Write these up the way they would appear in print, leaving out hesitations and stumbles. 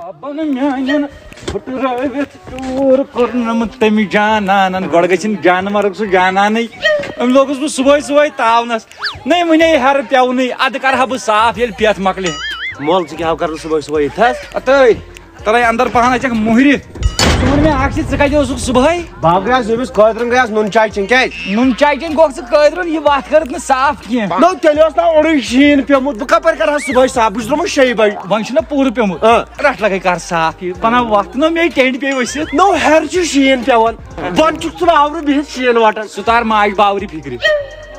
بابن میان پھٹرٲوِتھ tour کوٚرنم تٔمۍ جانانن گۄڈٕ گژھِنۍ جانورُک سُہ جانانٕے أمۍ لوگُس بہٕ صُبحٲے صُبحٲے تاونس نٔے وُنے ہرٕ پیٚونٕے اَدٕ کرٕہا بہٕ صاف ییٚلہِ پٮ۪تھ مۄکلہِ مول ژٕ کیٛاہ کرٕ صُبحٲے صُبحٲے یِتھس تٔے ترے اندر پہن اچھکھ مُہرِ ژٕ ووٚن مےٚ اکھ چیٖز ژٕ کتہِ اوسُکھ صُبحٲے بہٕ گٔیس ییٚمِس قٲدرن گٔیس نُن چاے چیٚنۍ کیٛازِ نُن چاے چیٚنۍ گوٚکھ ژٕ قٲدرُن یہِ وتھ کٔرٕتھ نہٕ صاف کینٛہہ نو تیٚلہِ اوس نا اوڑُے شیٖن پیوٚمُت بہٕ کپٲرۍ کرٕ ہا صُبحٲے صاف بہٕ چھُس درٛامُت 6 بجہِ وۄنۍ چھُنہ پوٗرٕ پیوٚمُت رٹھ لگے کر صاف یہِ بناو وتھ نو مے ٹینٛڈ پیٚیہِ ؤسِتھ نو ہیٚرِ چھُ شیٖن پیوان بۄنہٕ چھُکھ ژٕ آورٕ بِہِتھ شیٖن وٹان سُہ تار ماجہِ باورِ فِکرِ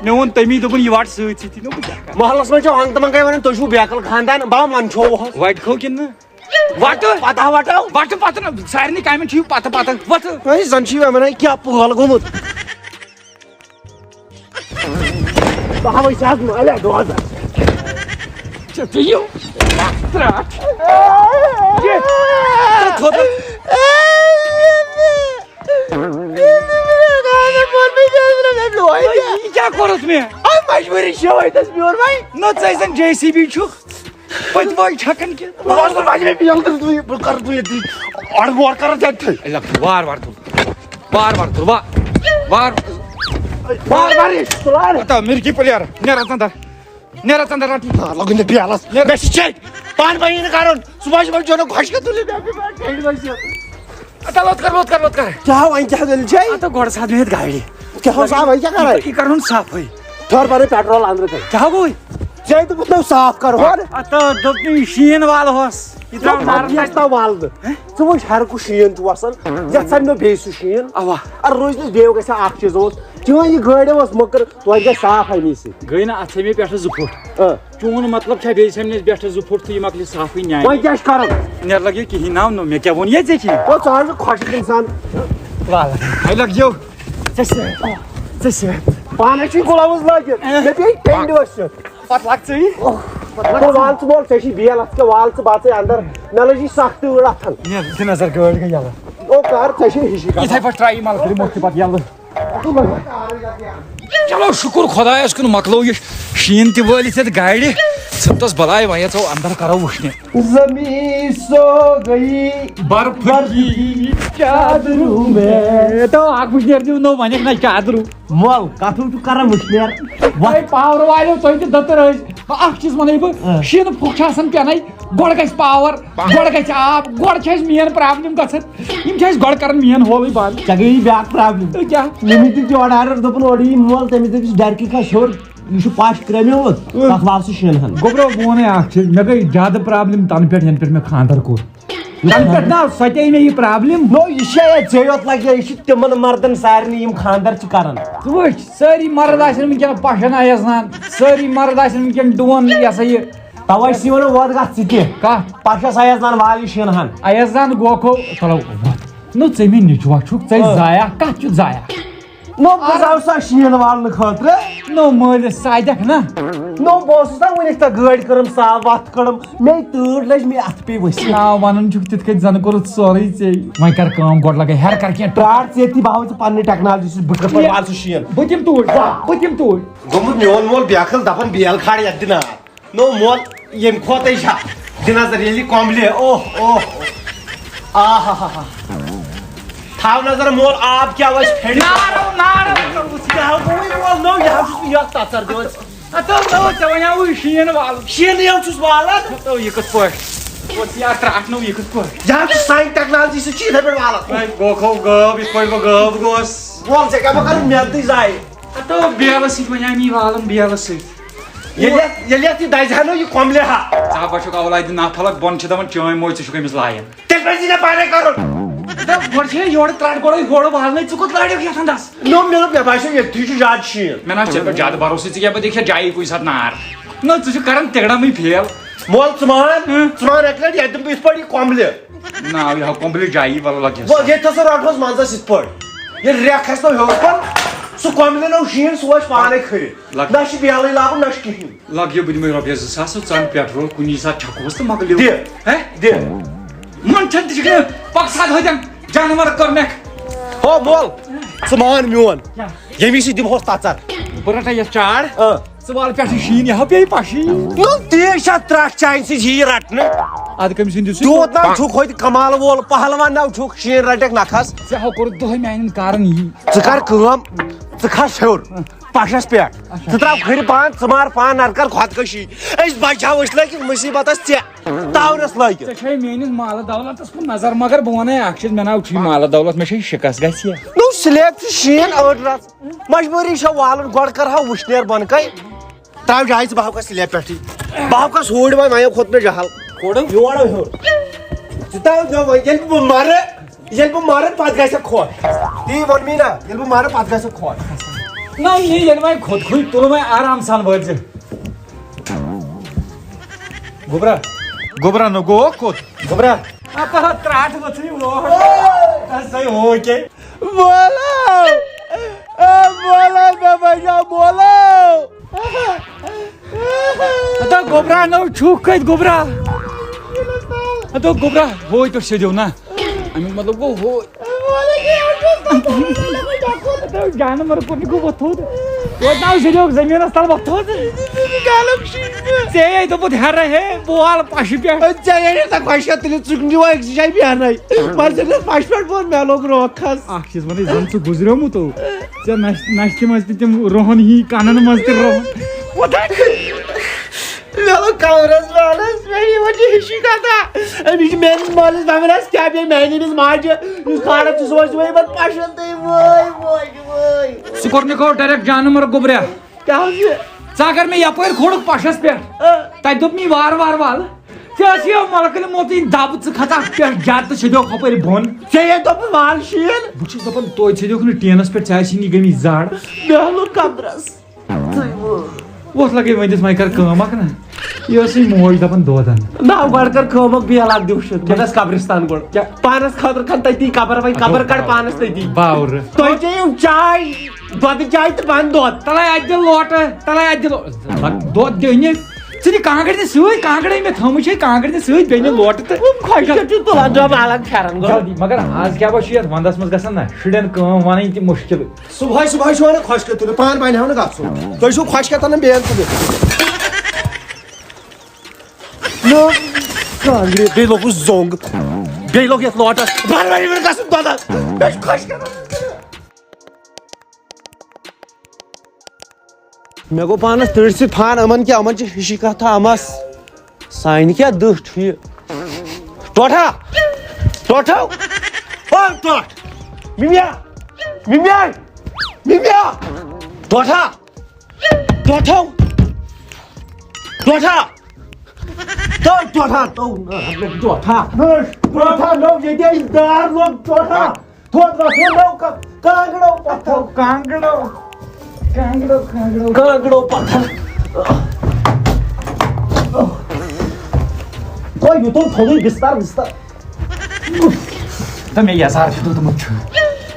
مےٚ ووٚن تٔمی دوٚپُن یہِ وٹ سۭتۍ سۭتی نو بہٕ کیٛاہ کرٕ محلس منٛز چھِ ہنٛگتہٕ منٛگے ونان تُہۍ چھُو بیکل خاندان بہٕ منٛدچھوو وتہِ کھو کِنہٕ نہٕ وٹہٕ پتہ وٹو وٹہٕ پتہٕ نہٕ سارنٕے کامٮ۪ن چھُ پتہٕ پتہٕ وتھٕ زن چھُ ونان کیٛاہ پٲل گوٚمُت بہٕ ہاوے ژےٚ مالیا دۄد بِہِو ترٛٹھ یہِ کیٛاہ کوٚرُتھ مےٚ مجبوٗری چھِ وٲتِس میون وۄنۍ نہ ژٕ زن جے سی بی چھُکھ پٔتۍ وٲے چھکن کہِ بہٕ کرٕ بہٕ ییٚتی اورٕ یورٕ کران تتہِ وار وار تُل وار وار تُل وار وار مِرکی پٕلیر نیرا ژندر نیرا ژندر رٹ لگن نہٕ بیلس مےٚ چھِ چیٚنۍ پانہٕ بنی نہٕ کرُن صُبحٲے صُبحٲے چھُ نہٕ خۄشکہٕ تُلٕنۍ لوت کر لوت کر لوت کر کیٛاہ وۄنۍ کیٛاہ دٔلیٖل چھے گۄڈٕ ساتہٕ مےٚ گاڑِ کیٛاہ اوس وۄنۍ کیٛاہ کران یہِ کرُن صافٕے تھوڑ بَرٕے پیٹرول أنٛدرٕ کَنۍ کیٛاہ گوٚو ژےٚ دوٚپُتھ نہٕ صاف کر ہورٕ دوٚپ مےٚ شیٖن والہوس یہِ درٛاو نہ والنہٕ ژٕ وٕچھ ہر کُس شیٖن چھُ وسان یتھ سان مےٚ بیٚیہِ سُہ شیٖن اوا روزِ نہٕ بیٚیہِ گژھِ اکھ چیٖز اوس چٲنۍ یہِ گٲڑۍ ٲس مٔکٕر توتہِ گژھِ صاف امی سۭتۍ گٔے نہٕ اتھ مےٚ پٮ۪ٹھٕ 2 پھُٹ چون مطلب چھا بیٚیہِ سمنس پٮ۪ٹھٕ 2 پھُٹ تہٕ یہِ مۄکلہِ صافٕے نیٛامہِ وۄنۍ کیٛاہ چھُ کرُن نیرٕ لگ یہِ کِہیٖنۍ ناو نہٕ مےٚ کیٛاہ ووٚن ییٚتہِ ژےٚ کِہیٖنۍ ژٕ حظ چھُ خۄشِک اِنسان وَے لگیو ژےٚ سۭتۍ پانَے چھُے گُلاوٕز لٲگِتھ مےٚ پیٚیہِ ٹینٛڈِ ؤسِتھ پتہٕ لگ ژٕ وال ژٕ مول ژےٚ چھِ بیل اتھ کیٛاہ وال ژٕ بَژٕے اندر مےٚ لٔجی سخ تۭر اتھن نیر دِ نظر گٲڑۍ گٔے یَلہٕ او کر ژےٚ چھے ہِشی یِتھٕے پٲٹھۍ ترٛایہِ ملکہٕ دِموکھ تہِ پتہٕ یَلہٕ چلو شُکُر خۄدایس کُن مۄکلو یہِ شیٖن تہِ وٲلِتھ یتھ گاڑِ ژھٕنتس بلاے وۄنۍ اژو اندر کرو وٕچھنہِ زمین سو گئی برف چادروں میں تو اکھ وٕچھنیر دِیو نو وۄنیکھ نہ چادرو مول کتھوٗ چھُ کران وٕچھنیر وۄنۍ پاور والیو تُہۍ تہِ دٔتٕر ٲسۍ اکھ چیٖز ونے بہٕ شیٖنہٕ پھُکھ چھِ آسان پٮ۪نَے گۄڈٕ گژھِ پاور گۄڈٕ گژھِ آب گۄڈٕ چھِ اَسہِ مین پرابلِم گژھان یِم چھِ اَسہِ گۄڈٕ کران مین ہولٕے بنٛد ژےٚ گٔیی بیٛاکھ پرابلِم کیٛاہ مےٚ دِتۍ یورٕ آرڈر دوٚپُن اورٕ یی مول تٔمِس دٔپِس ڈرکہِ کھس ہیوٚر یہِ چھُ پش کرٛیمیومُت تتھ وال سُہ شیٖنہٕ ہن گوٚبرو بہٕ وَنَے اکھ چیٖز مےٚ گٔے زیادٕ پرابلِم تنہٕ پٮ۪ٹھ ینہٕ پٮ۪ٹھ مےٚ خانٛدر کوٚر تنہٕ پٮ۪ٹھ نا سۄتے مےٚ یہِ پرابلِم نو یہِ چھے ژےٚ یوت لگہِ یہِ چھُ تِمن مردن سارنٕے یِم خانٛدر چھِ کران ژٕ وٕچھ سٲری مرد آسن وٕنکٮ۪ن پشن اَیزنان سٲری مرد آسن وٕنکٮ۪ن ڈوٗن یہِ ہسا یہِ توے چھِ ونان وۄد گژھ ژٕ تہِ کتھ پشس اَیزنان وال یہِ شیٖنہٕ ہن اَیزان گوکھو چلو نو ژٕ مےٚ نِچوا چھُکھ ژےٚ ضایع کتھ چھُ ضایع نو بہٕ زاو سا شیٖن والنہٕ خٲطرٕ نو مٲلِس سادکھ نا نو بہٕ اوسُس نا وُنیُک تہٕ گٲڑۍ کٔرٕم صاف وتھ کٔڑٕم مے تۭر لٔج مے اتھٕ پیٚیہِ ؤسِتھ نا ونان چھُکھ تِتھ کٔنۍ زن کوٚرُتھ سورُے ژےٚ وۄنۍ کر کٲم گۄڈٕ لگے ہیٚر کر کینٛہہ پرٛار ژٕ ییٚتی بہٕ ہاوے ژٕ پننہِ ٹیکنالجی سۭتۍ بہٕ کِتھ پٲٹھۍ وال سُہ شیٖن بہٕ دِمہٕ توٗرۍ بہٕ دِمہٕ توٗرۍ گوٚمُت میون مول بیکھل دپان بیل کھال یتھ دِ نار نو مول ییٚمہِ کھۄتے چھا دِ نظر ییٚلہِ یہِ کۄمبلہِ اوہ اوہ آ ہا ہا ہا تھاو نظر مول آب کیٛاہ وسہِ پھیرِ نو یہِ حظ چھُس بہٕ یتھ تژر دِوان ژےٚ وَنیٛاوُے شیٖن والُن شیٖنہٕ یو چھُس والان تو یہِ کِتھ پٲٹھۍ یار ترٛٹھ نو یہِ کِتھ پٲٹھۍ یہِ حظ چھُ سانہِ ٹیکنالجی سۭتۍ چھِ یِتھے پٲٹھۍ والان گوکھو غٲب یِتھ پٲٹھۍ بہٕ غٲب گوس وول ژےٚ کیٛاہ بہٕ کرٕ محنتٕے ضایہِ تو بیلہٕ سۭتۍ وَنیٛاے مےٚ والُن بیلہٕ سۭتۍ ییٚلہِ یتھ یہِ دزِ ہا نہٕ یہِ کۄمبلہِ ہا ژٕ ہا چھُکھ اولادِ ناتھلک بۄن چھِ دپان چٲنۍ موج ژٕ چھُکھ أمِس لایان تیٚلہِ پزِ ژےٚ پانے کرُن گۄڈٕ چھے یورٕ ترٛٹھ گۄڈے ہورٕ والنَے ژٕ کوٚت لاڈِکھ یتھ اندس نو مےٚ دوٚپ مےٚ باسیو ییٚتھی چھُ زیادٕ شیٖن مےٚ نہ ژےٚ پٮ۪ٹھ زیادٕ بروسہٕ ژٕ کیٛاہ بہٕ دیکھِ ہا جایی کُنہِ ساتہٕ نار نہ ژٕ چھُکھ کران تِگڑمٕے فیل مول ژٕ مان اکہِ لٹہِ ییٚتہِ دِمہٕ بہٕ یِتھ پٲٹھۍ یہِ کۄمبلہِ نا یہِ ہاو کمپلیٖٹ جایی وَلہٕ لگہِ ییٚتہِ ہسا رٹہوس منٛزس یِتھ پٲٹھۍ ییٚلہِ ریٚکھ کھسہِ نو ہیوٚر کُن سُہ کۄمبلہِ نو شیٖن سُہ وَسہِ پانے کھٔرِتھ نہ چھِ بیلٕے لاگُن نہ چھُ کِہیٖنۍ لگیو بہٕ دِمے رۄپیس 2000 ژَن پیٹرول کُنی ساتہٕ چھکوس تہٕ مۄکلیو دِ منٛچھن تہِ چھُکھ نہٕ پکھ ساتہٕ ہوتٮ۪ن جانور کوٚرنکھ ہو مول ژٕ مان میون ییٚمی سۭتۍ دِمہوس تژر بہٕ رٹے یتھ چاڑ سوال پہ شین یہ پی پشی نو تیز ترٹ چانس ہی رٹنے اد کم سند تیوت نا چھک ہوت کمال وول پہلوان نو چھک شین رٹک نکھس ژےٚ ہو کوٚرُتھ دۄہے میانٮ۪ن کارن یی ژٕ کر کٲم ژٕ کھس ہیوٚر پشس پٮ۪ٹھ ژٕ تراو کھرِ پان ژٕ مار پان نتہٕ کر خۄدکٔشی أسۍ بچاو أسۍ لٲگِتھ مُصیبتس ژےٚ تاونس لٲگِتھ ژےٚ چھے میٲنِس مالہٕ دولتس کُن نظر مگر بہٕ ونے اکھ چیٖز مےٚ ناو چھُے مالہٕ دولت مےٚ چھے شِکس گژھِ نو سلیب چھُ شیٖن أڑ رژھ مجبوٗری چھےٚ والُن گۄڈٕ کرہا وٕشنیر بۄنہٕ کَنۍ تراو جایہِ ژٕ بہٕ ہاوکھس سلیب پٮ۪ٹھٕے بہٕ ہاوکھس ہوٗرۍ وۄنۍ وۄنۍ کھوٚت مےٚ جہل یور ہیوٚر ژٕ تاو وۄنۍ ییٚلہِ بہٕ مرٕ پتہٕ گژھِ خۄش تی ووٚن مے نا ییٚلہِ بہٕ مرٕ پتہٕ گژھِ خۄش نہ یہِ ییٚلہِ وۄنۍ کھوٚت کھُے تُل وۄنۍ آرام سان وٲلۍ ژٕ گوٚبرا نہٕ گوٚو کوٚت گوٚبرا ترٛاٹھ ؤژھٕے ووٚتھٕے ہو کے بولو بولو مےٚ بچاو بولو ہتو گوٚبرا نو چھُکھ کتہِ گوٚبرا ہتو گوٚبرا ہوے پٮ۪ٹھ سیٚدیو نا امیُک مطلب گوٚو ہو جانور کوٚرنہِ گوٚو وۄتھُن توتہِ ناو سیٚدیو زٔمیٖنس تل وۄتھُن ژےٚ دوٚپُت ہیرٕ ہے بہٕ والہٕ پشہِ پٮ۪ٹھ ژےٚ ییٚلہِ نہٕ خۄش تُلِتھ ژٕ نِوان أکسٕے جایہِ بیٚہنَے مگر ژےٚ دِژ پشہِ پٮ۪ٹھ بوٚن مےٚ لوٚگ روکھ کھس اکھ چیٖز ونے زن ژٕ گُزریومُت ژےٚ نشتہِ منٛز تہِ تِم روہن ہی کنن منٛز تہِ روہن مےٚ لوٚگ کمرس والس مےٚ یِوان چھِ ہِشی کتھا أمِس چھِ میٲنِس مٲلِس دپان کیاہ بیٚیہِ میانہِ أمِس ماجہِ یُس کھاران چھُ سُہ اوس یِمن پشن تہٕ وٲے ژٕ کوٚرنہٕ گوٚو ڈایریکٹ جانور گوٚبریا کیاہ چھُ ژٕ اگر مےٚ یپٲرۍ کھولُکھ پشس پٮ۪ٹھ تتہِ دوٚپ مےٚ وارٕ وارٕ وال ژےٚ ٲسۍ یہِ ملکہٕ نِمُت دب ژٕ کھژکھ پٮ۪ٹھ جد تہٕ سیٚدیوکھ ہُپٲرۍ بۄن ژےٚ ییٚلہِ دوٚپُن وال شیٖن بہٕ چھُس دپان توتہِ سیٚدیوکھ نہٕ ٹینس پٮ۪ٹھ ژےٚ آسی نہٕ گٔمٕتۍ زڈ مےٚ لوٚگ کمرس وۄتھ لگے وۄنۍ دِس وۄنۍ کر کٲم اکھ نا یہِ ٲسٕے موج دپان دۄد ان نہ گۄڈٕ کر کٲم اکھ بیل اکھ دِوشُت بہٕ گژھٕ قبرستان گۄڈٕ پانس خٲطرٕ کھن تٔتی قبر وۄنۍ قبر کڑ پانس تٔتی باورٕ تُہۍ چیٚیِو چاے دۄدٕ چاے تہٕ بنٛد دۄد تلے اتہِ دِ لوٹہٕ تلے اتہِ دِ دۄد دِ أنِتھ ژٕ دِ کانٛگٕر تہِ سۭتۍ کانٛگٕرے مےٚ تھٲومٕژ چھے کانٛگٕر تہِ سۭتۍ بیٚیہِ نہِ لوٹہٕ تہٕ خۄش چھُ تُلان جاب الگ پھیرن گوٚو جلدی مگر آز کیٛاہ چھُ یتھ ونٛدس منٛز گژھان نا شُرٮ۪ن کٲم وَنٕنۍ تہِ مُشکِل صبحٲے چھُ ونان خۄش کر تُلِو پانہٕ بنہِ ہو نہٕ گژھُن تُہۍ چھُو خۄش کر بیٚیہِ تُلِتھ کانٛگرِ بیٚیہِ لوٚگُس زوٚنگ بیٚیہِ لوٚگ یتھ لوٹس بنہِ گژھُن دۄدس مےٚ چھُ خۄش کران مےٚ گوٚو پانس تٔرۍ سۭتۍ فان یِمن کیٛاہ یِمن چھِ ہِشی کتھا یِمس سانہِ کیٛاہ دٔہ چھُ یہِ ٹوٹھا ٹوٹھو او ٹوٹھ مِمیا مِمیا مِمیا ٹوٹھا ٹوٹھو ٹوٹھا ٹوٹھا ٹوٹھا ٹوٹھا لوٚگ ییٚتہِ اَسہِ دار لوٚگ ٹوٹھا تھوٚد وۄتھُن لوٚگ کانٛگڑو پتھر کانٛگڑو پتھر تۄہہِ یوٗتاہ تھوٚدُے بِستر تہٕ مےٚ یزار چھُ دیُتمُت چھُ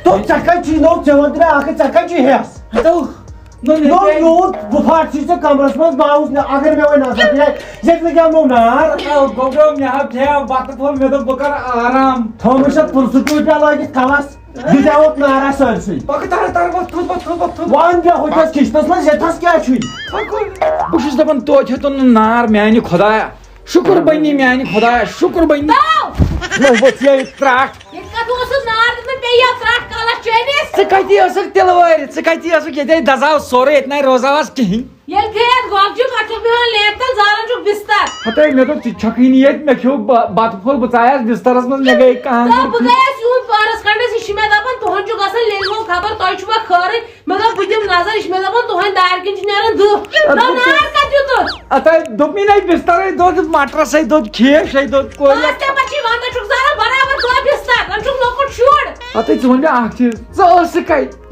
دوٚپ ژےٚ کَتہِ چھُے نوٚو ژےٚ ووٚن مےٚ اکھ ژےٚ کَتہِ چھُے ہٮ۪س نوٚو بُفاٹ چھُے ژےٚ کمرس منٛز بہٕ آوُس اگر مےٚ وۄنۍ نظر پیٚیہِ ییٚتہِ مےٚ کیٛاہ نوٚو نار گوٚبرو مےٚ ہا کھیٚو بتہٕ پھوٚل مےٚ دوٚپ بہٕ کرٕ آرام تھوٚومُت چھےٚ پٕلسہٕ ٹوٗپیٛا لٲگِتھ کلس دِژیوُکھ نارا سٲرسٕے وۄنۍ بیٚہہ ہُتھس کِچنس منٛز ییٚتھس کیٛاہ چھُے بہٕ چھُس دپان توتہِ ہیوٚتُن نہٕ نار میانہِ خۄدایا شُکر بنی میانہِ خۄدایا شُکر بنی ترٛٹھ ژٕ کتی ٲسٕکھ تِلہٕ وٲرِتھ ژٕ کتی ٲسٕکھ ییٚتے دزاو سورُے ییٚتہِ نَے روزاوس کِہینۍ ہتٲے مےٚ دوٚپ ژٕ چھکھٕے نہٕ ییٚتہِ مےٚ کھیوٚو بتہٕ پھوٚل بہٕ ژایاس بسترس منٛز مےٚ گٔے ہتٲے دوٚپ مےٚ نَے بسترے دوٚد مٹرسے دوٚد کھیشے دوٚد ہتٲے ژٕ وَن مےٚ اکھ چیٖز ژٕ ٲسٕکھ کتہِ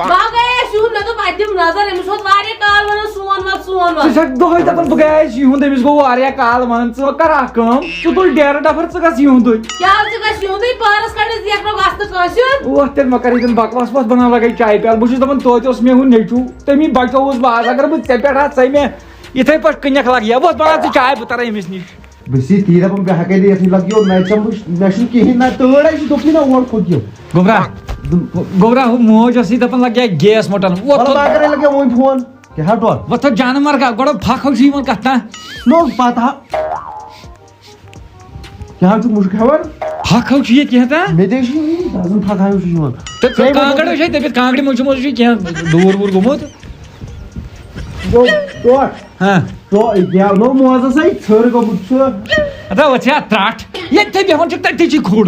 ژٕ چھکھ دۄہے دپان بہٕ گٔیاس یِہُنٛد أمِس گوٚو واریاہ کال ونان ژٕ کر اکھ کٲم ژٕ تُل ڈیرٕ ڈفر ژٕ گژھ یِہُنٛدُے وۄتھ تیٚلہِ مہ کر ییٚتٮ۪ن بکواس وۄتھ بناو لگے چایہِ پیالہٕ بہٕ چھُس دپان توتہِ اوس مےٚ ہُہ نیٚچوٗ تٔمی بچووُس بہٕ آز اگر بہٕ ژےٚ پٮ۪ٹھ ہا ژَے مےٚ یِتھے پٲٹھۍ کٕنیٚکھ لگہِ ہا وۄتھ بناو ژٕ چاے بہٕ ترے أمِس نِش بہٕ چھُسے تی دپان بہٕ ہٮ۪کے نہٕ یتھٕے لگیو مےٚ چھُنہٕ کِہینۍ نہ تۭر اَسہِ دوٚپُے نہ اور کھوٚتیو گوٚبرا ہُہ موج ٲسٕے دپان لگہِ ہا گیس مۄٹن اگرے لگیو وۄنۍ فون کیٛاہ ڈۄد وۄتھو جانور گۄڈٕ پھکھ چھُ یِوان کتھ نا نو پتہ کیٛاہ چھُکھ مُشک ہٮ۪وان پھکھ چھُ ییٚتہِ کینٛہہ مےٚ تہِ چھُ دزن پھکھ چھُ یِوان تہٕ کانٛگٕر چھے دٔپِتھ کانٛگرِ منٛز چھُ کینٛہہ دوٗر ووٗر گوٚمُت ٹوٹھ ہاں گٮ۪ونو موزس ہے ژھٔر گوٚمُت چھُ ادا وۄتھ یا ترٛٹھ ییٚتہِ بیٚہوان چھُکھ تٔتی چھُے کھُڑ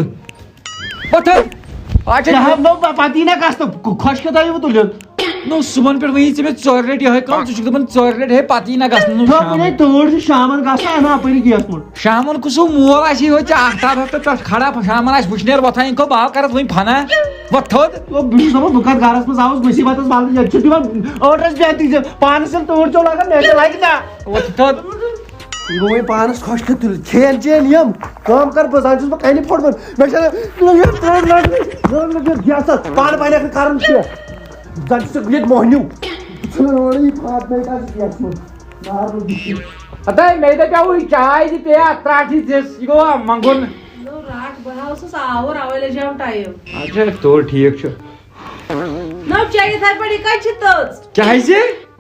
وۄتھو نو پتہٕ یی نا کستہٕ خۄش کھٮ۪تھ آیوٕ تُلِتھ نو صُبحن پٮ۪ٹھ ؤنی ژےٚ مےٚ ژورِ لٹہِ یِہوے کٲم ژٕ چھُکھ دپان ژورِ لٹہِ ہے پتہٕ یی نا گژھنہٕ تۭر چھِ شامن گژھان انا اپٲری گیس منٛز شامن کُسو مول آسہِ یِہوے ژےٚ آختاب ہٮ۪تھ پٮ۪ٹھ کھڑا شامن آسہِ وٕشنیر وۄتھان یِن کھو بہٕ کرتھ وۄنۍ فنا وۄتھ تھوٚد بہٕ چھُس دپان بہٕ کتھ گرس منٛز آوُس مُصیبتس بدل ییٚتہِ چھُ دِوان ٲٹھس بیٚہتھ پانس ییٚلہِ تۭر چھو لگان مےٚ تہِ لگہِ نا وۄتھ تھوٚد یہِ گوٚو وۄنۍ پانس خۄش کھٮ۪تھ تُلِتھ کھٮ۪ن چین یِم کٲم کر بہٕ زن چھُس بہٕ کنہِ پھوٚٹمُت مےٚ چھِ گیسس پانہٕ بنیکھ نہٕ کرُن کینٛہہ زن چھُ ییٚتہِ موہنیوٗ ادا مے دپیاو چاے دِ پیا ترٛٹھ دِس یہِ گوٚوا منٛگُن رات بہٕ ٲسٕس آوُر اَوَے لٔجیو ٹایم اچھا توٚر ٹھیٖک چھُ نو چاے یِتھَے پٲٹھۍ یہِ کَتہِ چھِ تٔژ کیٛازِ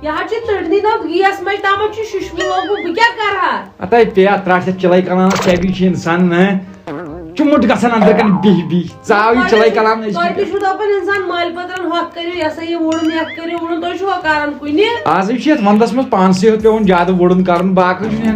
یہِ حظ چھِ تٔرنی نو گیس منٛز تامَتھ چھُ شُشمہٕ لوگمُت بہٕ کیٛاہ کرٕ ہا ادا پیا ترٛٹھ یتھ چِلے کلان چابی چھِ انسان نا چُمُٹ گژھان اندر کن بِہہِ بِہہِ ژاو یہِ چِلے کلان تۄہہِ تہِ چھُو دپان اِنسان مٲلۍ پٔترن ہۄتھ کٔرِو یہِ ہسا یہِ وُڑُن یتھ کٔرِو وُڑُن تُہۍ چھُوا کران کُنہِ آزے چھُ یتھ ونٛدس منٛز پانسٕے یوت پیوان زیادٕ وُڑُن کرُن باقٕے چھُنہٕ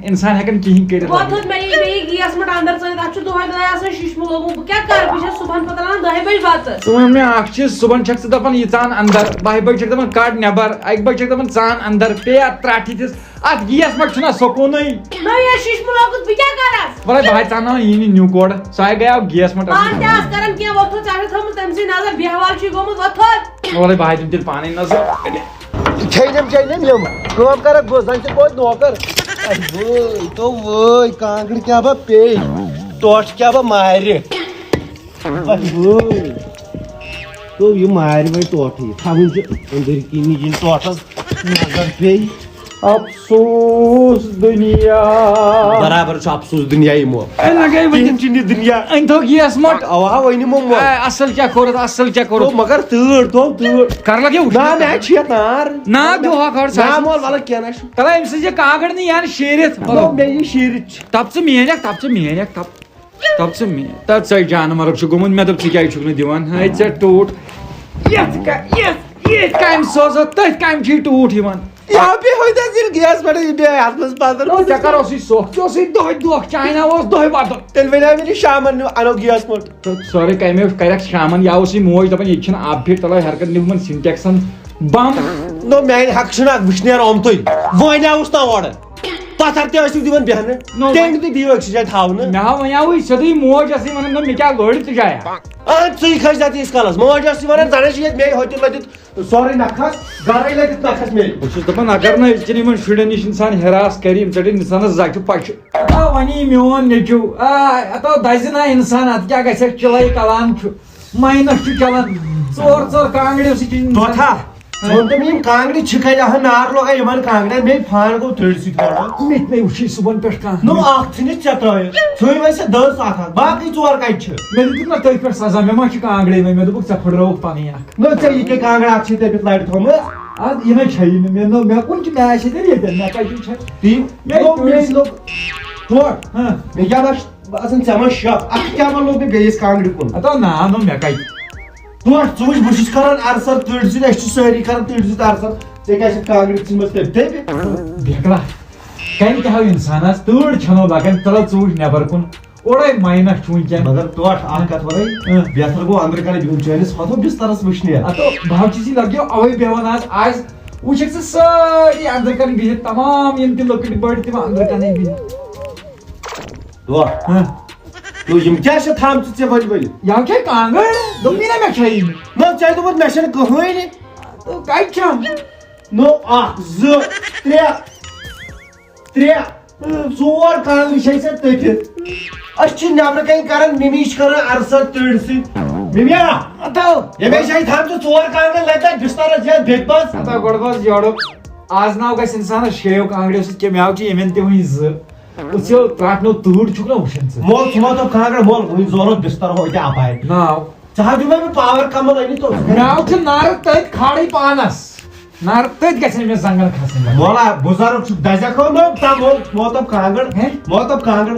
انسان ہٮ۪کان کِہینۍ کٔرِتھ وۄتھُن مےٚ یی گیس منٛز اندر ژٲنِتھ اتھ چھُ دۄہے دۄہے آسان ششمہٕ لوگمُت بہٕ کیٛاہ کرٕ بہٕ چھَس صبحن پتہٕ انان 10 بجہِ بتہٕ ژٕ وَن مےٚ اکھ چیٖز صبحن چھکھ ژٕ دپان یہِ ژان اندر 12 بجہِ چھکھ دپان کڑ نٮ۪بر 1 بجہِ چھکھ دپان ژان اندر پیا ترٛٹھ دِس اتھ گیس منٛز چھُنہ سکوٗنٕے نو یہِ ششمہٕ لوگُت بہٕ کیٛاہ کرس وَلے بہٕ ژانناوان یی نہٕ نیوٗ کورٕ سُہ ہاے گٔیاو گیس منٛز پانہٕ تہِ آس کران کینٛہہ وۄتھُن ژےٚ چھُتھ تھٲومٕژ تٔمۍ سٕنٛدۍ نظر بیہوال چھُے گوٚمُت وۄتھُن وَلے بہٕ ہاے دِمہٕ تیٚلہِ پانے نظر کھیٚنم چیٚنم یِم کٲم کرکھ بہٕ زن چھِ توتہِ نوکر وٲے تو وٲے کانٛگٕر کیٛاہ بہٕ پیٚیہِ ٹوٹھ کیٛاہ بہٕ مارِ وٲے تو یہِ مارِ وۄنۍ ٹوٹھٕے تھاوُن چھُ أنٛدٕرۍ کِنی ییٚلہِ ٹوٹھس نظر پیٚیہِ افسوس دُنیا برابر چھُ افسوس دُنیا یِمو لگے کِہیٖنۍ چھُنہٕ یہِ دُنیا أنۍ تھوٚو گیس مٹ اوا ؤنۍ یِمو اصل کیٛاہ کوٚرُتھ اصل کیٛاہ کوٚرُتھ مگر تۭر تو تۭر کر لگے نا مےٚ چھِ یتھ نار نار دِوہاکھ ہور نا مول وَلہٕ کیٚنٛہہ نہ چھُ تلے أمۍ سٕنٛز یہِ کانٛگٕر نہٕ یَن شیٖرِتھ مےٚ یہِ شیٖرِتھ چھِ تپ ژٕ میٛٲنیکھ تپ ژٕ میٛٲنۍ تہٕ ژے جانورُک چھُ گوٚمُت مےٚ دوٚپ ژٕ کیٛازِ چھُکھ نہٕ دِوان ہے ژےٚ ٹوٗٹ یِتھ کامہِ سوزو تٔتھۍ کامہِ چھُے ٹوٗٹ یِوان گیس پٮ۪ٹھ بیٚیہِ اَتھ منٛز بدل ژےٚ کر اوسُے سۄکھ ژےٚ اوسُے دۄہے دۄکھ چاینہ اوس دۄہے بدل تیٚلہِ وَنیو مےٚ یہِ شامن اَنو گیس پٮ۪ٹھ تہٕ سورُے کامیو کرٮ۪کھ شامن یا اوسُے موج دپان ییٚتہِ چھُنہٕ آب پھِٹ تلے ہر کانٛہہ نِمن سِنٹیکسن بم نو میانہِ حق چھُنہ وٕشنیر آمتُے وۄنۍ آوُس نا اورٕ پتھر تہِ ٲسِو دِوان بیٚہنہٕ ٹینٛٹ تہِ دِیِو أکسٕے جایہِ تھاونہٕ مےٚ ہا وَنیاوُے سیوٚدُے موج ٲسٕے وَنان دوٚپ مےٚ کیٛاہ لٔڑ تہٕ جایا اہن ژٕے کھٔسۍ تَتھ ییٖتِس کالس موج ٲسٕے وَنان زن چھِ ییٚتہِ مے ہوٚتہِ لٔدِتھ سورُے نکھس گرے لٔدِتھ نکھس مے بہٕ چھُس دپان اگر نہٕ أزۍکٮ۪ن یِمن شُرٮ۪ن نِش اِنسان ہراس کرِ یِم ژٔٹِنۍ اِنسانس زچھِ پچہِ وۄنی میون نیٚچوٗ اتو دزِ نا اِنسان اتھ کیٛاہ گژھٮ۪کھ چِلے کلان چھُ ماینس چھُ چلان ژور کانٛگرٮ۪و سۭتۍ توتھا ژٕ وَن یِم کانٛگرِ چھِ کَتہِ اہن نار لوگا یِمن کانٛگرٮ۪ن مے فان گوٚو تٔڑۍ سۭتۍ تھوڑا مےٚ تہِ نَے وٕچھے صُبحن پٮ۪ٹھ کانٛہہ نو اکھ ژھٕنِتھ ژےٚ ترٛٲیِتھ ژھٕنۍ وۄنۍ سۄ دٔز اکھ باقٕے ژور کَتہِ چھِ مےٚ دِتُکھ نا تٔتھۍ پٮ۪ٹھ سزا مےٚ ما چھِ کانٛگرے وۄنۍ مےٚ دوٚپُکھ ژےٚ پھٕٹرٲوُکھ پنٕنۍ اکھ نو ژےٚ یہِ کیٛاہ کانٛگٕر اکھ چھِ تٔمِس لڑِ تھٲومٕژ ادٕ یہِ نَے چھیی نہٕ مےٚ کُن چھِ مےٚ آسہِ تیٚلہِ ییٚتٮ۪ن مےٚ کَتہِ چھِ تی مےٚ لوٚگ ٹوٹھ مےٚ کیٛاہ باسان ژےٚ ما شک اتھ کیٛاہ ما لوٚگ مےٚ بیٚیِس کانٛگرِ کُن اتو نا نو مےٚ کَتہِ ٹوٹھ ژٕ وٕچھ بہٕ چھُس کران ارسر تٔڑۍ سۭتۍ أسۍ چھِ سٲری کران تٔڑۍ سۭتۍ ارسر ژےٚ کیٛاہ چھِ کانٛگرِ ژھٕنمٕژ تٔمۍ بیکلا کَمہِ تہِ ہاو اِنسانس تۭر چھنو لگان چلو ژٕ وٕچھ نٮ۪بر کُن اورے ماینس چھُ وٕنکیٚن مگر ٹوٹھ اکھ کتھ وَنَے بہتر گوٚو انٛدرٕ کنہِ بِہُن چٲنِس ہۄتھو بسترس وٕشنیر اتو بہٕ چھُس لگیو اوے بیٚہوان آز وٕچھکھ ژٕ سٲری انٛدر کنہِ بِہِتھ تمام یِم تہِ لۄکٕٹۍ بٔڑۍ تِم انٛدر کنے بِہِتھ ٹوٹھ تو یِم کیٛاہ چھِ تھامژٕ ژےٚ ؤلۍ ؤلۍ یا کھے کانٛگٕر دوٚپنی نا مےٚ کھیی نہٕ نہ ژےٚ دوٚپُتھ مےٚ چھنہٕ کٕہٕنۍ کَتہِ چھَم نو اکھ زٕ ترٛےٚ ژور کانٛگرِ چھے ژےٚ تٔپِتھ أسۍ چھِ نٮ۪برٕ کنہِ کران مِمی چھِ کران ارسر تٔڑۍ سۭتۍ مِمیا ییٚمے جایہِ تھامژٕ ژور کانٛگرِ لگہِ تتھ بسترس یا بیٚکہِ پاس اتو گۄڈٕ گوٚژھ یورُک آز ناو گژھِ اِنسانس شیو کانٛگرٮ۪و سۭتۍ کیٚنٛہہ مےٚ چھِ یِمن تہِ وُنہِ زٕ وٕچھو ترٛٹھ نو تۭر چھُکھ نا وٕچھان ژٕ مول ژٕ ما دوٚپ کانٛگرِ مول وُنہِ زورُکھ بستر ہوتہِ اپارِ ناو ژٕ حظ دِمے مےٚ پاور کمل أنِتھ مےٚ چھُ نارٕ تٔتھۍ کھالٕے پانس نار تٔتھۍ گژھِ نہٕ مےٚ زنٛگن کھسٕنۍ مولا بزرگ دزک ہو موتب کانگڑ موتب کانگڑ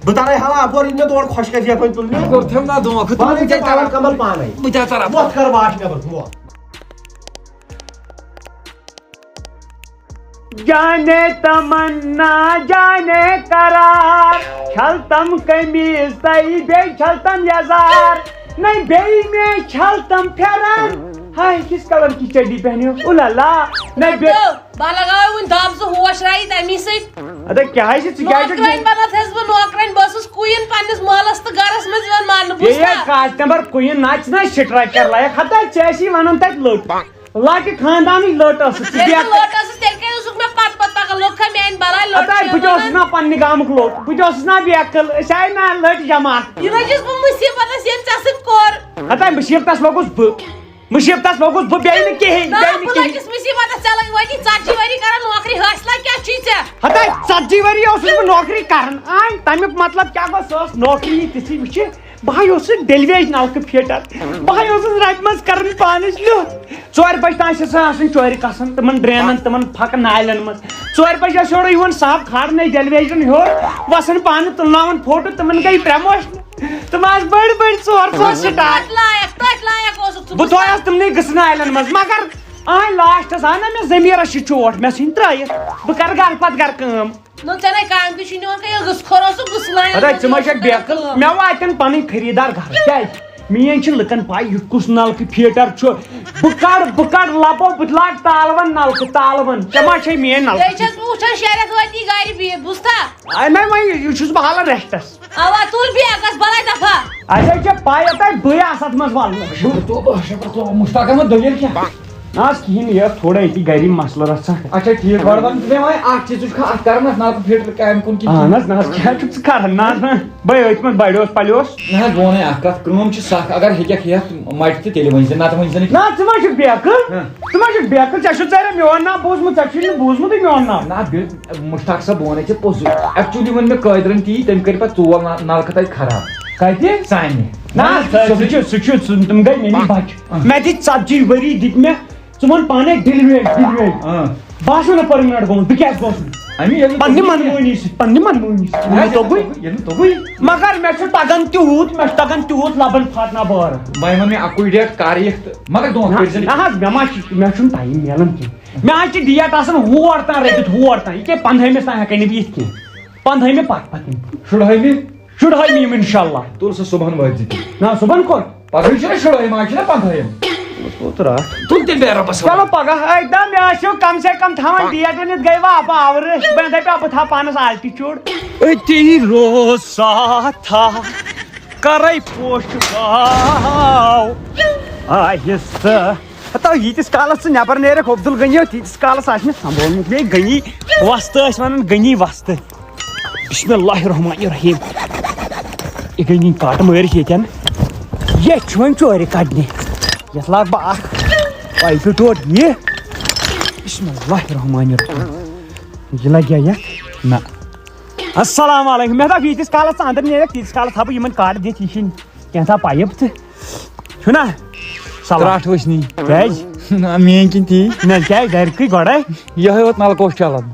بہ ترے ہوا اپور ان تور خوش کر یا تل کوٚرتھم نا دھونٛکھٕ پانے کمل کمل پانے بہٕ تہِ ژَرا ووت کر واش نبر ووت جانے تمنا جانے قرار چھلتم قمیض تئی بیٚیہِ چھلتم یزار نہیں بیٚیہِ میں چھلتم پھیرن ہاے کس کلر کی چڈی پہنی ہو اولالا نہیں بہ لگاو ون دب زٕ ہوش رائی تمی سۭتۍ ادا کیا ہے ژٕ کیٛازِ نوکرن بنت چھس بہ نوکرن بہ ٲسٕس کویِن پننس مالس تہٕ گرس منٛز یِوان ماننہٕ یہ کاسٹمر کوین ناچ نا سٹرائکر لایق ہتا ژےٚ ونن تتہِ لٔٹ لاکہِ خاندانٕچ لٔٹ ٲسٕس ییٚلہِ بہٕ لوٹ ٲسٕس تیٚلہِ کیٛازِ اوسُکھ مےٚ پتہٕ پتہٕ لوٚگ کھا میانہِ بلاے لوٹ ہتا بہٕ تہِ اوسُس نا پننہِ گامُک لوٹ بہٕ تہِ اوسُس نا بیکل أسۍ آیہِ نا لٔٹۍ جماعت یہ چھس بہ مصیبتس ییٚمۍ ژےٚ سۭتۍ کوٚر ہتا مصیبتس لوگُس بہٕ مصیبتس لوگُس بہٕ بیٚیہِ نہٕ کِہیٖنۍ نا بیٚیہِ نہٕ بہٕ کِہیٖنۍ لٔگِس مصیبتس ژےٚ لٔگۍ وٲتی 40 ؤری کران نوکری حٲصلہ کیٛاہ چھُے ژےٚ ہتا 40 ؤری اوسُس بہٕ نوکری کران تمیُک مطلب کیٛاہ گوٚو سۄ ٲس نوکری تِژھٕے وٕچھِ بہٕ اوسُس ڈیلویج نلکہٕ فیٹر بہٕ اوسُس ربہِ منٛز کران پانس لیوٚت 4 بجہِ تام چھِ سۄ آسان چورِ کسان تِمن ڈرینن تِمن پھکہٕ نالین منٛز 4 بجہِ ٲسۍ یورٕ یِوان صاف کھارنے ڈیلویجن ہیوٚر وسان پانہٕ تُلناوان فوٹو تِمن گٔے پرموشن تِم آسہٕ بٔڑۍ بٔڑۍ 4 سٹار تتھ لایق اوسُکھ ژٕ بہٕ تھویس تِمنٕے گٔژھ نالین منٛز مگر لاسٹس آو نا مےٚ زمیٖرس چھُ چوٹ مےٚ ژھٕنۍ ترٲیِتھ بہٕ کرٕ گرٕ پتہٕ گرٕ کٲم نہ ژےٚ نے کامہِ تہِ چھُے نِوان ییٚلہِ غٕصہٕ کھوٚر اوسُکھ غٕصہٕ لایق ادا ژٕ ما چھکھ بیکل مےٚ واتن پنٕنۍ خریٖدار گرٕ کیٛازِ میٲنۍ چھِ لُکن پاے یہِ کُس نلکہٕ فیٹر چھُ بہٕ کڑٕ لبو بہٕ لاگہٕ تالون نلکہٕ تالون ژےٚ ما چھے میٲنۍ بیٚیہِ نلکہٕ چھس بہٕ وٕچھان 6 رٮ۪تھ وٲتی گرِ بِہِتھ بوٗزتھا وۄنۍ چھُس بہٕ حالن ریسٹس اوا تُل بیگ گژھ بلاے دفعہ اَسے چھےٚ پاے اوتانۍ بٕے آسہٕ اتھ منٛز ولنہٕ مشتاق احمد دٔلیٖل کیٛاہ نہ حظ کِہیٖنۍ یہِ تھوڑا ییٚتی گری مسلہٕ رژھا اچھا ٹھیٖک گۄڈٕ وَن ژٕ مےٚ وۄنۍ اکھ چیٖز ژٕ چھُکھا اتھ کران اتھ نلکہٕ فیٹر کامہِ کُن کِنہٕ اہن حظ نہ حظ کیٛاہ چھُکھ ژٕ کران نہ حظ بٔے أتھۍ منٛز بڑیوس پلیوس نہ حظ بہٕ وَنَے اکھ کتھ کٲم چھِ سکھ اگر ہیٚککھ ہٮ۪تھ مٹہِ تہٕ تیٚلہِ ؤنۍ زِ نتہٕ ؤنۍ زِ نہٕ نہ ژٕ ما چھُکھ بیکل ژےٚ چھُ ژےٚ میون ناو بوٗزمُت ژےٚ چھُے نہٕ بوٗزمُتٕے میون ناو نہ مشتاق صٲب بہٕ وَنَے ژےٚ پوٚزُے ایکچُؤلی ووٚن مےٚ قٲدرن تی تٔمۍ کٔرۍ پتہٕ 4 نلکہٕ تتہِ خراب کتہِ سانہِ نہ سُہ چھُ تِم گٔے میٛٲنی بچہِ مےٚ دِتۍ 40 ؤری دِتۍ مےٚ ژٕ وَن پانے ڈِلویج بہٕ آسہٕ نہٕ پٔرمِننٹ گوٚمُت بہٕ کیٛازِ گوٚژھ نہٕ پننہِ منمٲنی سۭتۍ توٚگُے مگر مےٚ چھُ تگان تیوٗت لبن پھاٹنا بارٕ وۄنۍ ووٚن مےٚ اَکُے ڈیٹ کر یِکھ تہٕ مگر دھونٛکہٕ کٔرۍ زِ نہ حظ مےٚ چھُنہٕ ٹایم میلان کینٛہہ مےٚ حظ چھِ ڈیٹ آسان ہور تام رٔٹِتھ ہور تام یہِ کیٛاہ 15مِس تام ہٮ۪کَے نہٕ بہٕ یِتھ کینٛہہ 15مہِ پتہٕ یِم 16مہِ یِم انشاء اللہ تُل سُہ صُبحن وٲتۍ زِ نہ صُبحن کوٚت پگہٕے چھُنہ 16 آز چھُنہ 15 تُل تیٚلہِ بیٚہہ رۄبس چلو پگہہ ایکدم مےٚ ٲسِو کم سے کم تھاوان ڈیٹ ؤنِتھ گٔے وۄنۍ پاورٕ وۄنۍ دپیو بہٕ تھاو پانس آلٹِچوٗڈ أتی روز ساتھا کرے پوش باو آہستہٕ ہتا ییٖتِس کالس ژٕ نٮ۪بر نیرکھ عبدل غنی تیٖتِس کالس آسہِ مےٚ سمبولمُت بیٚیہِ غنی وستہٕ ٲسۍ ونان غنی وستہٕ بسم اللہ الرحمن الرحیم یہِ گٔے نِنۍ کاٹہٕ مٲرِتھ ییٚتٮ۪ن ییٚتہِ چھُ وۄنۍ ژورِ کڑنہِ یتھ لاگہٕ بہٕ اکھ پایپہِ ٹوٹ یہِ بسم اللہ الرحمن الرحیم یہِ لگیا یتھ نہ السلام علیکم مےٚ دوٚپ ییٖتِس کالس ژٕ انٛدر نیرکھ تیٖتِس کالس تھاو بہٕ یِمن کاٹہٕ دِتھ یہِ چھِنہٕ کینٛژھا پایپ تہٕ چھُنہ ترٛٹھ وٕچھنی کیٛازِ میٲنۍ کِنۍ تی نہ کیٛازِ گرِکٕے گۄڈے یِہوے یوت نلکہٕ اوس چلان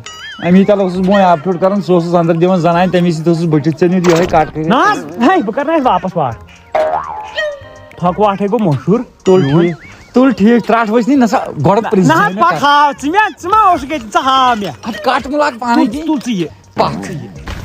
امی تل اوسُس بہٕ وۄنۍ آب ٹوٹ کران سُہ اوسُس انٛدر دِوان زنانہِ تمی سۭتۍ اوسُس بٔٹھِتھ ژےٚ نیوٗ یِہوے کٹ کٔرِتھ نہ حظ ہے بہٕ کرناوَے واپس واٹھ پھۄکہٕ واٹھے گوٚو مشہوٗر تُل ٹھیٖک ترٛٹھ وٕچھنی نہ سا گۄڈٕ نہ حظ پتہٕ ہاو ژٕ ما اوسُکھ ییٚتہِ ژٕ ہاو مےٚ کٹ مہ لاگ پانے تُل ژٕ یہِ پتھ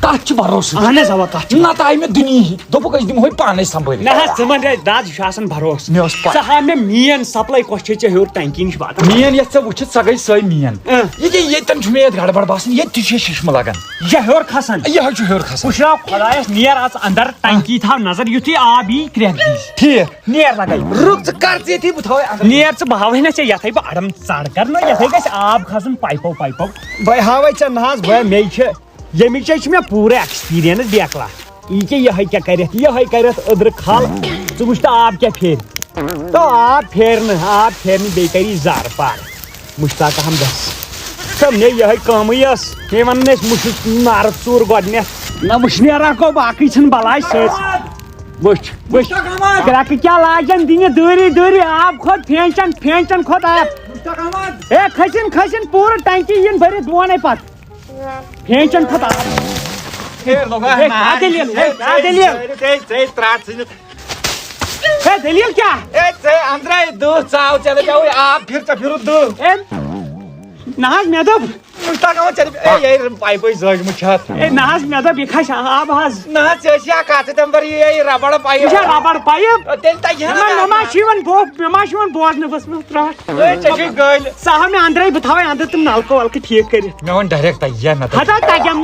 تتھ چھُ بروسہٕ اہن حظ اوا تتھ چھُ نتہٕ آیہِ مےٚ دُنہِکۍ دوٚپُکھ أسۍ دِمہوے پانے سمبٲلِتھ نہ حظ ژٕ ون داد یہِ چھُ آسان بروسہٕ مےٚ اوس پاے ژٕ ہاو مےٚ مین سپلاے کۄس چھے ژےٚ ہیوٚر ٹنکی نِش واتان مین یتھ ژےٚ وٕچھِتھ سۄ گٔے سۄے مین یہِ کیٛاہ ییٚتٮ۪ن چھُ مےٚ ییٚتہِ گڑبڑ باسان ییٚتہِ تہِ چھُ ششمہٕ لگان یہِ ہیوٚر کھسان یِہوے چھُ ہیوٚر کھسان پُشراو خۄدایس نیر اژ اندر ٹنکی تھاو نظر یُتھُے آب یی کرٛٮ۪کھ دِیٖزِ ٹھیٖک نیر لگے رُک ژٕ کر ژٕ ییٚتھی بہٕ تھاوے نیر ژٕ بہٕ ہاوے نہ ژےٚ یتھے بہٕ اڑم ژر کر نہ یتھے گژھِ آب کھسُن پایپو بہٕ ہاوے ژےٚ نہ حظ مے چھِ ییٚمِچ چھِ مےٚ پوٗرٕ ایکسپیٖرینس بیکلا یہِ کیٛاہ یِہوے کٔرِتھ أدرٕ کھل ژٕ وٕچھ تہٕ آب کیٛاہ پھیرِ تو آب پھیرنہٕ بیٚیہِ کری زارٕ پار مشتاق احمدس تہٕ مےٚ یِہوے کٲمٕے ٲس مےٚ ونان ٲسۍ مُشُک نارٕ ژوٗر گۄڈنٮ۪تھ نہ وٕچھ نیرا گوٚو باقٕے چھِنہٕ بلاے سۭتۍ وٕچھ کرٛٮ۪کہٕ کیٛاہ لاجن دِنہِ دٲری آب کھوٚت پھینچن کھوٚت آب مشتاق احمد اے کھسن پورٕ ٹنکی یِن بٔرِتھ بہٕ وَنَے پتہٕ پھینچن کھۄتہٕ ہے دٔلیٖل کیٛاہ اندرے دہ ژاو ژےٚ دپیاوُے آب پھر ژےٚ پھِرُتھ دہ اے نہ حظ مےٚ دوٚپ مشتاق احمد ژےٚ پایپے زٲجمٕژ چھِ اے نہ حظ مےٚ دوٚپ یہِ کھسہِ آب حظ نہ ژےٚ ٲسی یا کتھ تمہِ بر یہِ ربڑ پایپ یہِ چھا ربڑ پایپ تیٚلہِ تگہِ ہا مےٚ ما چھِ یِوان بوزنہٕ ؤژھمٕژ ترٛٹھ ژےٚ چھُے گٲلۍ سۄ ہاو مےٚ اندرے بہٕ تھاوے اندر تِم نلکہٕ ولکہٕ ٹھیٖک کٔرِتھ مےٚ ووٚن ڈایریکٹ تگہِ نہ ہتا تگیم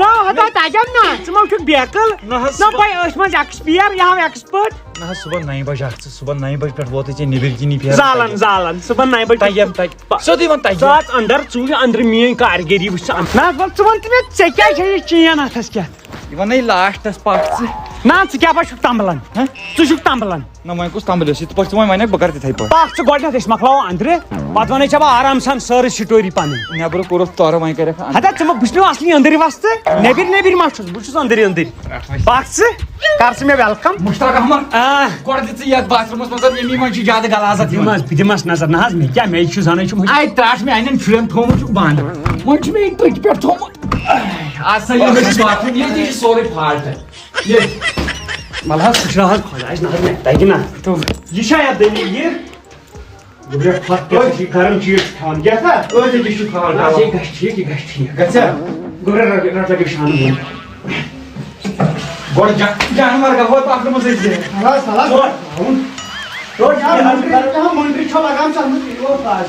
نا ژٕ ما چھُکھ بیکل نہ حظ نہ پاے أسۍ منٛز ایکسپیر یہِ ہاو ایکسپٲرٹ نہ حظ صبحن 9 بجے اکھ صبحن 9 بجے پٮ۪ٹھ ووتُے ژےٚ نیبٕرۍ کِنی پھیران زالن صُبحن 9 بجے تگیم تگہِ سیوٚدُے وۄنۍ تگہِ ژٕ اژ اندر ژٕ وٕچھ اندر میٲنۍ کارگٔری وٕچھ ژٕ نہ وَل ژٕ وَن تہٕ مےٚ ژےٚ کیٛازِ چھےٚ یہِ چین اَتھس کیٛاہ یہِ وَنَے لاسٹس پکھ ژٕ نہ ژٕ کیٛاہ پٲٹھۍ چھُکھ تمبلان ژٕ چھُکھ تمبلان نہ وۄنۍ کُس تمبل یِتھ پٲٹھۍ ژٕ وۄنۍ بہٕ کرٕ تِتھٕے پٲٹھۍ پکھ ژٕ گۄڈنیتھ أسۍ مۄکلاوو اندرٕ پتہٕ وَنَے ژےٚ بہٕ آرام سان سٲرٕے سٹوری پنٕنۍ نیبرٕ کوٚرُتھ تورٕ وۄنۍ کَرٮ۪کھ ہتا ژٕ بہٕ چھُس مےٚ اصلی أنٛدٕرۍ وستہٕ نیبٕرۍ ما چھُس بہٕ چھُس أنٛدٕرۍ پکھ ژٕ کر ژٕ مےٚ ویلکم مشتاق احمد آ گۄڈٕ دِ ژٕ یتھ باتھ روٗمس منٛز ییٚمی منٛز چھِ زیادٕ غلازت یِوان بہٕ دِمس نظر نہ حظ مےٚ کیٛاہ مےٚ چھُ زنٕے چھُ اَتہِ ترٛاش مےٚ انٮ۪ن شُرٮ۪ن تھومُت چھُکھ بنٛد وۄنۍ چھُ مےٚ یہِ تٔکۍ پٮ۪ٹھ تھومُت اَسا یہِ باتھ روٗم ییٚتی چھُ سورُے فالٹ مطلب حظ سُہ چھُ حظ خۄدایس نہ حظ مےٚ تگہِ نہ یہِ چھا یتھ دٔلیٖل یہِ گرم چیٖز چھُ تھاوان یہِ چھُ تھاوان یہِ گژھِ ٹھیٖک یہِ گژھِ ٹھیٖک گژھیٛا گۄڈٕ لگہِ شانہٕ گۄڈٕ جانور گوٚو باتھ روٗمس أسۍ مٔنٛدرِ چھو لگان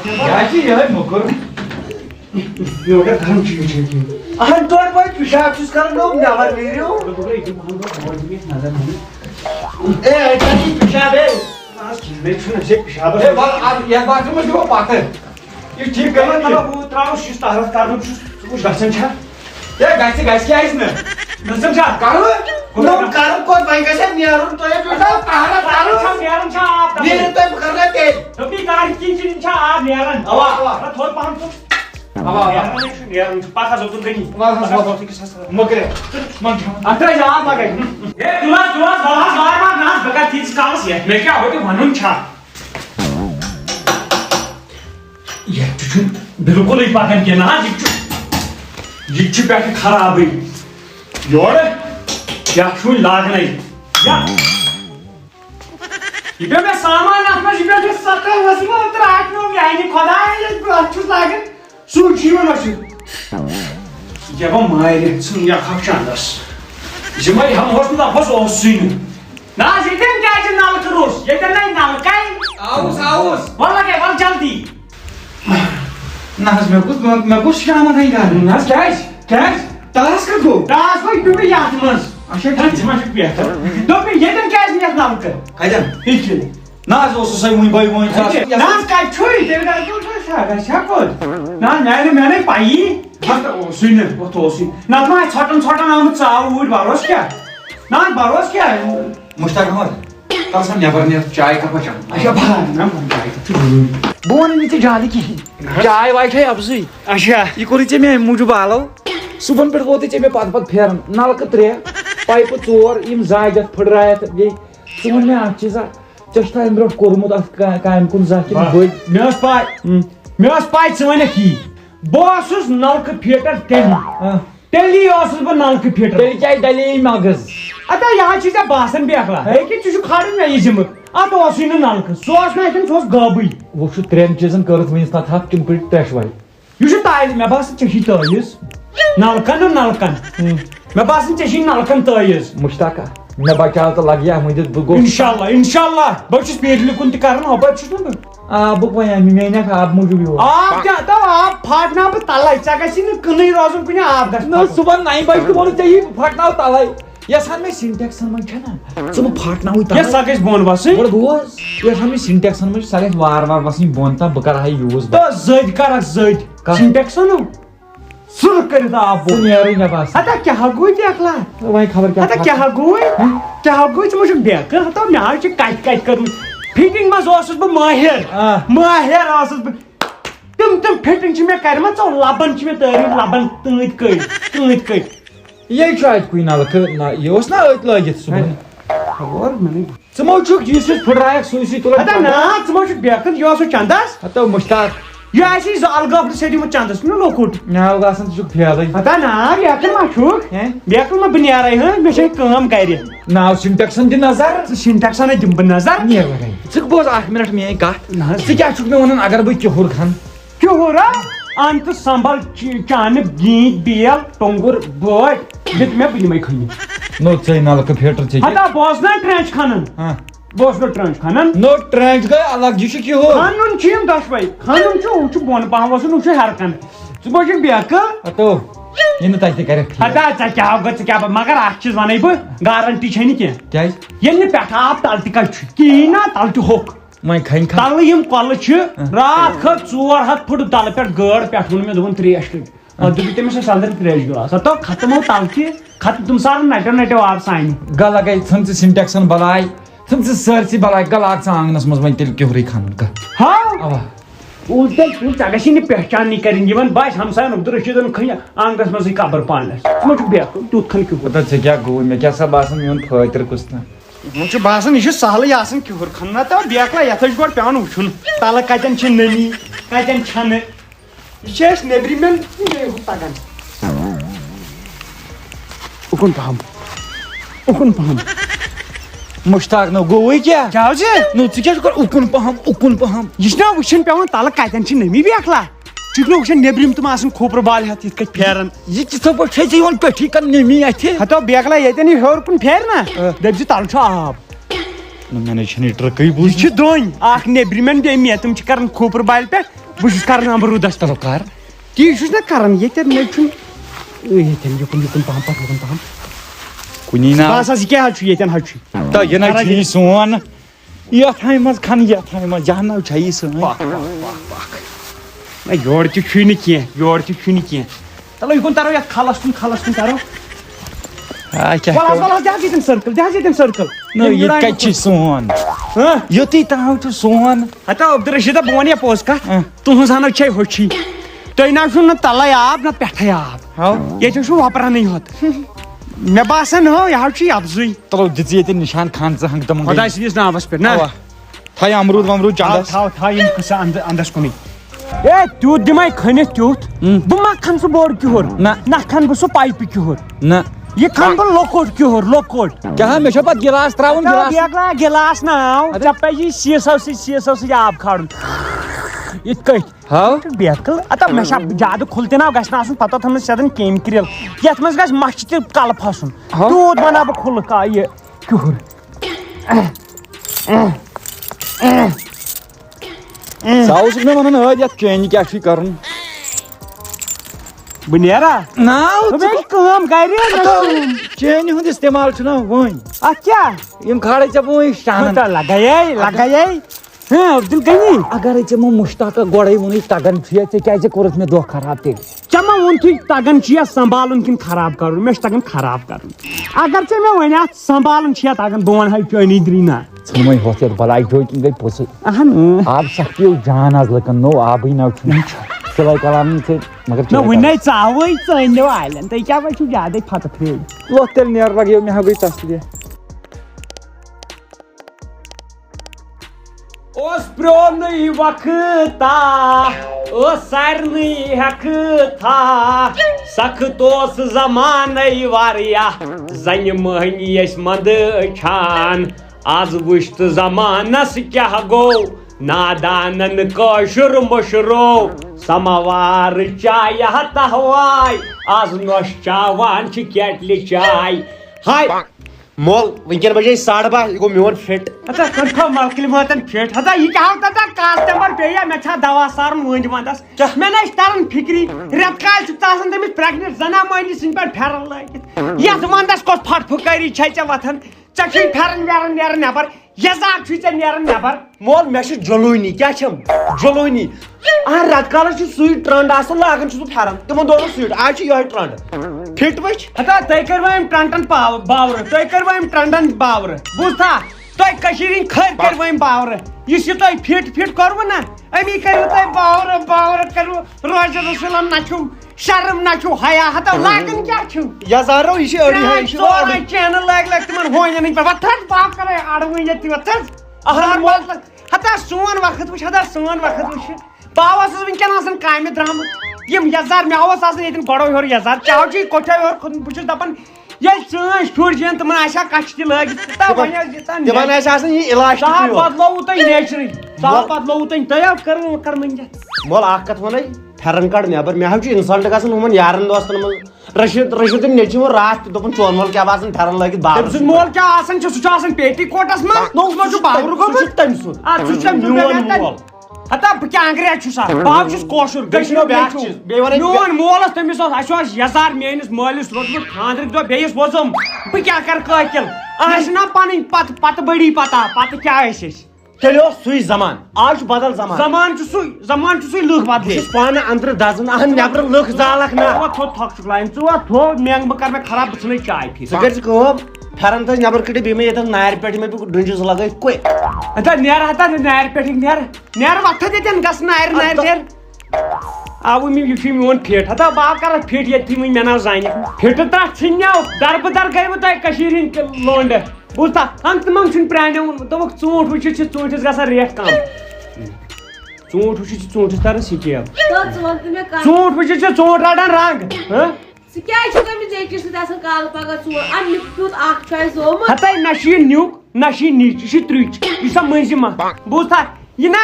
یہِ چھِ یِہوے موٚکُر گرم چیٖز چھِ اہن توڑ بھائی پیشاب چھُس کران نو نیبر نیرِو اے اَتہِ پیشاب اے ہے وَل اَدٕ یتھ باتھ روٗمس دِمو پتہٕ یہِ چھُ ٹھیٖک کران بہٕ تراوٕ شیٖش تارس کرنُک چھُس ژٕ وٕچھ گژھان چھا ہے گژھِ کیازِ نہٕ گژھان چھا کرو نو کرم کوٚت وۄنۍ گژھِ نیرُن تۄہہِ نیران چھا آب نیرِو تۄہہِ بہٕ کرٕ تیٚلہِ دوٚپی گاڑِ کِنۍ چھا آب نیران تھوٚد پہم نیران چھُ پکھ حظ اوکُن گٔنی مۄکرے اتھ ترٛٲے زِ آب لگے ہے دُلاس وار وار نہ حظ بہٕ کرٕ تیٖتِس کالس یتھ مےٚ کیٛاہ ہوٚتہِ ونُن چھا یتھ تہِ چھُنہٕ بِلکُلٕے پکان کینٛہہ نہ حظ یہِ چھُ پٮ۪ٹھٕ خرابٕے یورٕ یتھ چھُ وٕنہِ لاگنے یہِ پیوٚو مےٚ سامان اتھ منٛز یہِ پیوٚو مےٚ سکھٕے ؤژھمٕژ ترٛاٹنو میانہِ خۄدایا ییٚلہِ بہٕ اتھ چھُس لاگان سُے چھُ یِوان أسۍ یہِ گوٚو مارِ ژھٕن یکھ چندس یِمے ہمہوس نہٕ دپہوس اوسُے نہٕ حظ ییٚتٮ۪ن کیٛازِ نلکہٕ روٚس ییٚتٮ۪ن نَے نلکے آوُس وَل لگے وَل جلدی نہ حظ مےٚ گوٚژھ شامن ہٕے گرم نہ حظ کیٛازِ ٹاس کتھ گوٚو ٹاس گوٚو یہِ پیوٚو مےٚ یتھ منٛز اچھا ژٕ ما چھُکھ بہتر دوٚپمے ییٚتٮ۪ن کیٛازِ نہٕ یتھ نلکہٕ کتٮ۪ن ہیٚچھِن نہ حظ اوسُس وٕنہِ وۄنۍ نہ حظ کتہِ چھُے تیٚلہِ گژھِ کوٚت نہ حظ مےٚ نَے پَیی اوسُے نہٕ ہُتھ اوسُے نتہٕ ما آسہِ ژھۄٹن آمُت ژاو اوٗرۍ بروس کیٛاہ نہ حظ بروس کیٛاہ مشتاق احمد کر سا نیبر نیٖر چاے کپا چٮ۪مہٕ اچھا بہٕ وَنہٕ نہٕ ژےٚ زیادٕ کِہینۍ چاے واے چھے اَپزٕے اچھا یہِ کوٚرُے ژےٚ مےٚ اَمہِ موٗجوٗب آلو صُبحن پٮ۪ٹھ ووتُے ژےٚ مےٚ پتہٕ پھیران نلکہٕ 3 پایپہٕ 4 یِم زاجَتھ پھٕٹرایَتھ بیٚیہِ ژٕ وَن مےٚ اکھ چیٖزا ژےٚ چھُتھا اَمہِ برونٛٹھ کوٚرمُت اتھ کامہِ کُن زانٛہہ کِنہٕ بٔلۍ مےٚ ٲس پاے ژٕ وَنکھ یی بہٕ اوسُس نلکہٕ فیٖٹر تیٚلی اوسُس بہٕ نلکہٕ فیٖٹر تیٚلہِ کیازِ ڈلے مغز ادا یہِ حظ چھُے ژےٚ باسان بیکلا ہیٚکہِ ژٕ چھُکھ کھالُن مےٚ یہِ ذِمہٕ اتھ اوسُے نہٕ نلکہٕ سُہ اوس نہٕ اتٮ۪ن سُہ اوس غٲبٕے وۄنۍ چھُ 3 چیٖزن کٔرٕتھ وٕنیُس تام تھپھ تِم پٲٹھۍ ترٛیشوَے یہِ چھُ تایِل مےٚ باسان ژےٚ چھُے تٲیِز نلکن مےٚ باسان ژےٚ چھُے نلکن تٲیِز مشتاقا مےٚ بچاو تہٕ لگیا مٔنٛدِتھ بہٕ گوٚوُس انشاءاللہ بہٕ چھُس پیٖٹلہِ کُن تہِ کران ہُپٲرۍ چھُس نہٕ بہٕ آبُک وۄنۍ مےٚ اَنیکھ آب موٗجوٗب یور آب تہِ دپ آب پھاٹناو بہٕ تلے ژےٚ گژھی نہٕ کٕنٕے روزُن کُنہِ آب گژھِ نہ صُبحن 9 بجہِ تہِ ووٚنُتھ ژےٚ یہِ پھٹناو تَلے یۄس ہن مےٚ سِنٹیکسن منٛز چھےٚ نہ ژٕ بہٕ پھٹناوٕے یہِ سۄ گژھِ بۄن وسٕنۍ گۄڈٕ بوز یۄس ہن مےٚ سِنٹیکسن منٛز چھِ سۄ گژھِ وارٕ وارٕ وسٕنۍ بۄن تام بہٕ کرٕ ہا یوٗز تہٕ زٔدۍ کرکھ زٔدۍ سِنٹیکسنو سُرٕ کٔرِتھ آب بہٕ نیرٕے مےٚ باسان ہتا کیٛاہ گوٚو بیکلا وۄنۍ خبر ہتا کیٛاہ گوٚو ژٕ ما چھُکھ بیکہٕ ہتا مےٚ حظ چھِ کتہِ کٔرمٕژ فِٹنگ منٛز اوسُس بہٕ مٲہِر اوسُس بہٕ تِم فِٹنگ چھِ مےٚ کَرِمَژ لبن چھِ مےٚ تٲرمٕتۍ لبن تۭتۍ کٔٹۍ یے چھُ اَتہِ کُے نلکہٕ نہ یہِ اوس نہ أتۍ لٲگِتھ صُبحن ژٕ ما چھُکھ یُس یُس پھٕٹرایکھ سُے تُلان ژٕ ما چھُکھ بیکن یہِ اوسُے چندس ہتو مشتاق یہ آسی زال گفر سیدمت چندس نا لوکٹ ناو گاسن چھُ پھیلٕے پتہ نا بیکل ما چھُکھ بیکل ما بہٕ نیرے ہاں مےٚ چھے کٲم کرِ ناو سِنٹیکسن دِ نظر ژٕ سِنٹیکسن دِمہٕ بہٕ نظر نیر لگے ژٕ بوز اکھ منٹ میٲنۍ کتھ ژٕ کیٛاہ چھُکھ مےٚ ونان اگر بہٕ کِہُر کھن کیٛہُر ان تہٕ سمبل چانہِ گیٖنۍ بیل ٹۄنٛگُر بٲٹۍ دِتہٕ مےٚ بہٕ نِمے کھٔنِتھ نو ژٕے نلکہٕ فِلٹر ژےٚ ہتا بوز نا ٹرٛینچ کھنان بوز نہٕ ٹرٛینچ کھنان نو ٹرینچ گٔے الگ یہِ چھُ کِہُر کھنُن چھِ یِم دۄشوے کھنُن چھُ ہُہ چھُ بۄن پہم وسُن ہُہ چھُ ہیٚرِ کن ژٕ بوزکھ بیکہٕ ہتو یہِ نہٕ تتہِ کرکھ ہتا ژےٚ کیٛاہ گوٚو ژٕ کیٛاہ مگر اکھ چیٖز ونے بہٕ گارنٹی چھے نہٕ کینٛہہ کیٛازِ ییٚلہِ نہٕ پٮ۪ٹھٕ آب تلہٕ تہِ کتہِ چھُ کِہیٖنۍ نا تلہٕ تہِ ہوٚکھ وۄنۍ کھنہِ کھن تلہٕ یِم کۄلہٕ چھِ راتھ کھٔژ 400 فُٹ تلہٕ پٮ۪ٹھ گٲڈ پٮ۪ٹھ ووٚن مےٚ دوٚپُن ترٛیش کٔرِو پتہٕ دوٚپُن تٔمِس اَسہِ اندر ترٛیش گِلاس ہتو ختم ہو تلہٕ تہِ ختم تِم سارن نٹیو آب سانہِ گل لگے ژھٕن ژٕ سِنٹیکسن بلاے ژھٕن ژٕ سٲرسٕے بلاے گل لاگ ژٕ آنگنس منٛز وۄنۍ تیٚلہِ کِہُرٕے کھنُن ہا اوا ژےٚ گژھی نہٕ پہچانٕے کرٕنۍ یِمن باسہِ ہمساین عبدالرشیٖدن کھٔنہِ آنگنس منٛزٕے قبر پانس ژٕ ما چھُکھ بیکھ تیُتھ کھن کِہُر پتہ ژےٚ کیٛاہ گوٚو مےٚ کیٛاہ سا باسان میون فٲطرٕ کُس تام وۄنۍ چھُ باسان یہِ چھُ سہلٕے آسان کِہُر کھنُن نتہٕ بیکلا یتھ چھُ گۄڈٕ پیٚوان وٕچھُن تلہٕ کتٮ۪ن چھِ نٔمی کتٮ۪ن چھنہٕ یہِ چھِ أسۍ نیبرِمٮ۪ن تگان اُکُن پہم اُکُن پہم مشتاق نو گوٚوٕے کیٛاہ کیٛاہ حظ نو ژٕ کیٛاہ چھُکھ اُکُن پہم اُکُن پہم یہِ چھُنا وٕچھُن پیٚوان تلہٕ کتٮ۪ن چھِ نٔمی بیکلا ژٕ چھُکھ نہٕ وٕچھان نیبرِم تِم آسان کھوپرٕ بالہِ ہتھ یِتھ کٔٹھۍ پھیران یہِ تِتھے پٲٹھۍ چھے ژےٚ یِوان پیٚٹھی کن نٔمی اتھِ ہتو بیکلا ییٚتٮ۪ن یہِ ہیوٚر کُن پھیرِ نا دٔپزِ تلہٕ چھُ آب مےٚ نَے چھنہٕ یہِ ٹرٛکٕے یہِ بوٗزمٕژ چھِ دٔنۍ اکھ نیبرِمٮ۪ن بیٚیہِ مےٚ تِم چھِ کران کھوپرٕ بالہِ پٮ۪ٹھ بہٕ چھُس کران امروٗدس چلو کر تی چھُس نا کران ییٚتٮ۪ن مےٚ چھُنہٕ ییٚتٮ۪ن یُکُن پہم پتہٕ یُکُن پہم کُنی نا بس حظ یہِ کیٛاہ حظ چھُ ییٚتٮ۪ن حظ چھُ تہٕ یہِ نَے چھُ یی سون یتھ ہامہِ منٛز کھن یتھ ہامہِ منٛز جہنم چھےٚ یی سٲنۍ نہ یورٕ تہِ چھُے نہٕ کینٛہہ یورٕ تہِ چھُے نہٕ کینٛہہ چلو یِکُن ترو یتھ کھلس کُن ترو ولہٕ حظ ییٚتٮ۪ن سٔرکٕل نو ییٚتہِ کتہِ چھُ سون یوٚتُے تام چھُ سون ہتا عبدالرشیٖدا بہٕ ونہٕ یہِ پوٚز کتھ تُہنٛز ہنا چھے ہوٚچھی تُہۍ نہ چھُو نہ تلے آب نہ پٮ۪ٹھے آب ییٚتہِ چھُ وۄپرانٕے ہوت مےٚ باسان ہو یہِ حظ چھُ افضٕے چلو دِژ ییٚتہِ نِشان کھن ژٕ ہنٛگ تمن خۄداے سٕنٛدِس ناوس پٮ۪ٹھ نا تھاے امروٗد ومروٗد چندس تھاو یِم قٕصہٕ انٛدس کُنٕے اے تیُتھ دِمے کھٔنِتھ تیُتھ بہٕ ما کھن سُہ بوٚڑ کِہُر نہ کھن بہٕ سُہ پایپہِ کِہُر نہ یہِ کھن بہٕ لۄکُٹ کِہُر لۄکُٹ کیٛاہ مےٚ چھا پتہٕ گِلاس تراوُن گِلاس ناو ژےٚ پزی سیٖسو سۭتۍ آب کھالُن یِتھ کٔٹھۍ بیکل اتا مےٚ چھا زیادٕ کھُل تہِ نا گژھِ نہٕ آسُن پتہٕ تھٲومٕژ سیٚدن کیٚمۍ کرِل یتھ منٛز گژھِ مچھِ تہِ کلہٕ پھسُن تیوٗت بناو بہٕ کھُلہٕ یہِ کِہُر ژٕ اوسُکھ مےٚ ونان ٲدۍ یتھ چینہِ کیٛاہ چھُے کرُن بہٕ نیرا ناو کٲم گرِ چینہِ ہُنٛد استعمال چھُنہ وۄنۍ اتھ کیٛاہ یِم کھالے ژےٚ بہٕ وۄنۍ شانن لگایے عبدل غنی اگرے ژےٚ مےٚ مُشتاقا گۄڈے ووٚنُے تگان چھُ ژےٚ کیٛازِ کوٚرُتھ مےٚ دۄہ خراب تیٚلہِ ژےٚ ما ووٚنتھٕے تگان چھُ یا سمبالُن کِنہٕ خراب کرُن مےٚ چھُ تگان خراب کرُن اگر ژےٚ مےٚ وۄنۍ اتھ سمبالُن چھُ یا تگان بہٕ ونہٕ ہاے چٲنی درٛیٖنا ژھٕن وۄنۍ ہوٚتھ یتھ بلاے ڈوٚکۍ گٔے پوٚزٕے اہن آب سختی جان آز لُکن نوٚو آبٕے نو چھُنہٕ سِلٲے کلام ژےٚ مگر مےٚ وُنہِ ژاوٕے ژٲنیو آلین تُہۍ کیٛاہ وۄنۍ چھُو زیادے فتہٕ پھرٛٲرۍ وۄتھ تیٚلہِ نیرٕ لگیو مےٚ ہا گٔے تسلیہ اوس پرٛونُے وقتا ٲس سارنٕے ہٮ۪کہٕ تھا سخت اوس زمانَے واریاہ زنہِ مٔہنی ٲسۍ منٛدٕ چھان آز وٕچھ تہٕ زمانس کیٛاہ گوٚو نادانن کٲشُر مٔشرو سماوار چایہِ ہتہ واے آز نۄشچاوان چھِ کیٹلہِ چاے ہاے مول ونکیٚن بجے 12:30 یہِ گوٚو میون فِٹ اچھا کنٹھو ملکل ماتن فٹ ہتا یہ کیا ہوتا تھا کاسٹمر پییا میں چھا دوا سارن ونج وندس میں نہ ترن فکری رت کال چھ تاسن تمس پریگننٹ زنا مانی سن پر پھرن لگت یس وندس کو پھٹ پھکاری چھے چ وتھن چھ پھرن ویرن نیرن نبر یزاک چھ چ نیرن نبر مول مے چھ جلوونی کیا چھم جلوونی رت کال چھ سوی ٹرنڈ آسن لاگن چھ پھرن تمن دورن سوی آج چھ یہ ٹرنڈ فٹ وچ ہتا تُہۍ کٔرِو أمۍ ٹنٹن باورٕ تُہۍ کٔرِو أمۍ ٹنڈن باورٕ بوٗزتھا تُہۍ کٔشیٖرِ ہٕنٛدۍ کھٔرۍ کٔرِو أمۍ باورٕ یُس یہِ تۄہہِ فِٹ کوٚروٕ نا أمی کٔرِو تُہۍ باورٕ کٔرِو روزِ رسوٗلن نہ چھُو شرم نہ چھُو حیا ہتا لاگان کیٛاہ چھُو یزارو یہ چھ أڑی ہے سورُے چینہٕ لٲگۍ تِمن ہوٗنٮ۪ن ہٕنٛدۍ پٲٹھۍ وۄتھس باپ کرے اڑوٕنۍ ییٚتہِ وۄتھس ہتا سون وقت وٕچھ ہتا سون وقت وٕچھ باوس ونکین آسان کامہِ درامُت یم یزار مےٚ اوس آسان ییٚتٮ۪ن گۄڈو ہیوٚر یزار چاو چی کوٹھو ہیوٚر کھوٚتمُت بہٕ چھُس دپان ییٚلہِ سٲنۍ شُرۍ چھِ تِمن آسہِ ہا کچھِ تہِ لٲگِتھ تِمن آسہِ آسان یہِ علاج سہل بدلووُ تۄہہِ نیچرٕے سہل بدلووُ تۄہہِ تۄہہِ آو کٔر مٔنگِتھ مول اکھ کتھ ونے پھیرن کڑ نیبر مےٚ حظ چھُ انسلٹ گژھان ہُمن یارن دوستن منٛز رشیدن نیچوِ ووٚن راتھ تہِ دوٚپُن چون مول کیٛاہ باسان پھیرن لٲگِتھ تٔمۍ بابر سُنٛد مول کیٛاہ آسان چھُ سُہ چھُ آسان پیٹی کوٹس منٛز نوٚو چھُ بابر گوٚمُت تٔمۍ سُنٛد سُہ چھُ میون مول ہتا بہٕ کیٛاہ انگریز چھُس بہٕ چھُس کٲشُر بیٚیہِ بیٛاکھ چیٖز بیٚیہِ وَنَے میون مول اوس تٔمِس اوس اَسہِ اوس یزار میٲنِس مٲلِس روٗدمُت خانٛدرٕکۍ دۄہ بیٚیِس وۄزُم بہٕ کیٛاہ کرٕ قٲکِل آسہِ نا پنٕنۍ پتہٕ بٔڑی پتہ پتہٕ کیٛاہ ٲسۍ أسۍ تیٚلہِ اوس سُے زمان آز چھُ بدل زمان زمان چھُ سُے لُکھ بہٕ بدلے چھُس پانہٕ أنٛدرٕ دزان اہن نیبرٕ لُکھ زالکھ نہ تھوٚد تھۄکھ چھُکھ لاین ژٕ تھو مینٛگ بہٕ کر مےٚ خراب بہٕ ژھٕنَے چاے پھی ژٕ کٔرۍ ژٕ کٲم پھیرن تھٲیزِ نیبر کٔڑِتھ بیٚیہِ مےٚ ییٚتٮ۪ن نارِ پٮ۪ٹھ مےٚ پیٚو ڈُنجِس لگٲیِتھ کُے ہتا نارِ پٮ۪ٹھ نیر وۄتھٕ ییٚتٮ۪ن گژھ نیر آوٕ یہِ چھُ میون فِٹ ہتا بہٕ کرٕ فِٹ ییٚتھی وٕنۍ مےٚ ناو زانہِ فِٹہٕ ترٛٹھ ژھٕنیو دربہٕ گٔیوٕ تۄہہِ کٔشیٖرِ ہٕنٛدۍ لونڈٕ بوٗزتھا ہنٛگتہٕ منٛگ چھُنہٕ پرٛانیو ووٚنمُت دوٚپُکھ ژوٗنٛٹھ وٕچھِتھ چھِ ژوٗنٛٹھِس گژھان ریٹ کم ژوٗنٛٹھ وٕچھِتھ چھِ ژوٗنٛٹھِس تران سِکیب ژوٗنٛٹھ وٕچھِتھ چھِ ژوٗنٛٹھ رٹان رنٛگ ژٕ کیٛازِ چھُکھ أمِس زیچھِس سۭتۍ آسان کالہٕ پگہہ ژور امیُک پیوٗت اکھ چھُ اَسہِ زومُت ہتا نہ چھُ یہِ نیُک نہ چھُ یہِ نِچ یہِ چھُ ترٕچ یہِ چھُ سۄ مٔنٛزِم اکھ بوٗزتھا یہِ نہ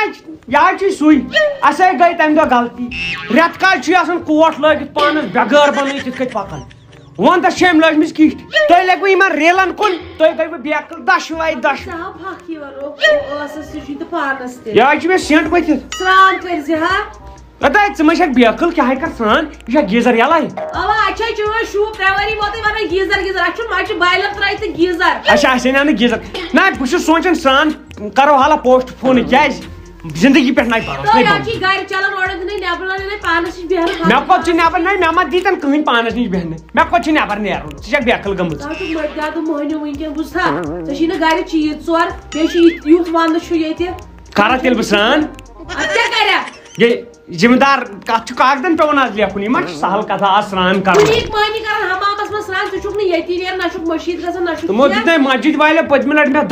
یہِ چھُ سُے اَسے گٔے تمہِ دۄہ غلطی رٮ۪تہٕ کالہِ چھُ آسان کوٹ لٲگِتھ پانس بٮ۪گٲر بنٲیِتھ یِتھ کٔٹھۍ پکان وندس چھِ أمۍ لٲجمٕژ کِٹھ تُہۍ لٔگوٕ یِمن ریلن کُن تُہۍ گٔیوٕ بیکل دۄشوے صاف پھکھ یِوان ٲسس سُہ چھُ تہٕ پانس تہِ یہِ چھُ مےٚ سینٹ ؤتھِتھ سران کٔرزِ ہا ادا ژٕ ما چھکھ بیکل کیٛاہ کر سران یہِ چھا گیٖزر یلے اوا اچھا چون شوٗب 3 ؤری ووتُے ونان گیٖزر اَتھ چھُ مچہِ بایلر ترٲیِتھ تہٕ گیٖزر اچھا اَسہِ اَنیو نہٕ گیٖزر نہ بہٕ چھُس سونٛچان سران کرو حالا پوسٹ فون کیٛازِ زندگی پٮ۪ٹھ نَے تہٕ یا چھِ گرِ چلان اورٕ دِنٕے نیبر نیرنٕے پانس نِش بیہنہٕ مےٚ کوٚت چھُ نٮ۪بر نہ مےٚ ما دیٖتن کٕہٕنۍ پانس نِش بیہنہٕ مےٚ کوٚت چھُ نٮ۪بر نیرُن ژٕ چھکھ بیکل گٔمٕژ ژٕ چھُکھ مٔٹۍ زیادٕ مٔہنیوٗ وٕنکیٚن بوٗزتھا ژےٚ چھی نہٕ گرِ چیٖز ژور بیٚیہِ چھُ یُتھ ونٛدٕ چھُ ییٚتہِ کرا تیٚلہِ بہٕ سران اَدٕ کیٛاہ کرکھ یہ ذمہ دار کتھ چھُ کاغدن پیوان آز لیکھُن یہِ ما چھُ سہل کتھا آز سران کرُن کُنیِکۍ مٔہنی کران حمامس منٛز سران ژٕ چھُکھ نہٕ ییٚتی نیران نہ چھُکھ مٔشیٖد گژھان نہ چھُکھ تِمو دیُت مےٚ مسجد والیو پٔتمہِ لٹہِ مےٚ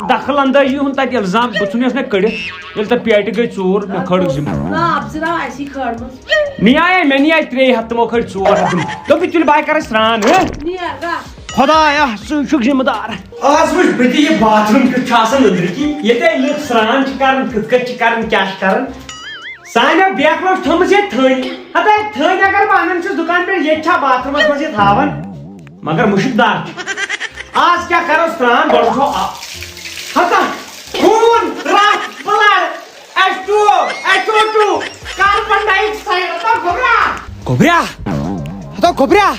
دخل اندٲزی ہُنٛد تتہِ الزام بہٕ ژھُنیس مےٚ کٔڑِتھ ییٚلہِ تتھ پیٹہِ گٔے ژوٗر مےٚ کھٲڑٕکھ ذمہٕ نہ اپزرا اسی کھٲڑمٕژ نیاے مےٚ نیاے 3 ہتھ تِمو کھٲڑۍ 4 ہتھ دوٚپُکھ تیٚلہِ بہٕ کرٕ سران نیر گا خۄدایا ژٕ چھُکھ ذمہٕ دار آز وٕچھ بہٕ تہِ یہِ باتھ روٗم کیُتھ چھُ آسان أنٛدرٕ کِنۍ ییٚتہِ لُکھ سران چھِ کران کِتھ کٔٹھۍ چھِ کران کیٛاہ چھِ کران سانیو بیکلو چھِ تھٲومٕژ ییٚتہِ تھٔنۍ ہتا تھٔنۍ اگر بہٕ انان چھُس دُکان پٮ۪ٹھ ییٚتہِ چھا باتھ روٗمس منٛز یہِ تھاوان مگر مُشک دار آز کیٛاہ کرو سران گۄڈٕ وٕچھو ہتا خوٗن رَتھ بٕلڈ H2O کاربن ڈائی آکسایڈ ہتا گوٚبرا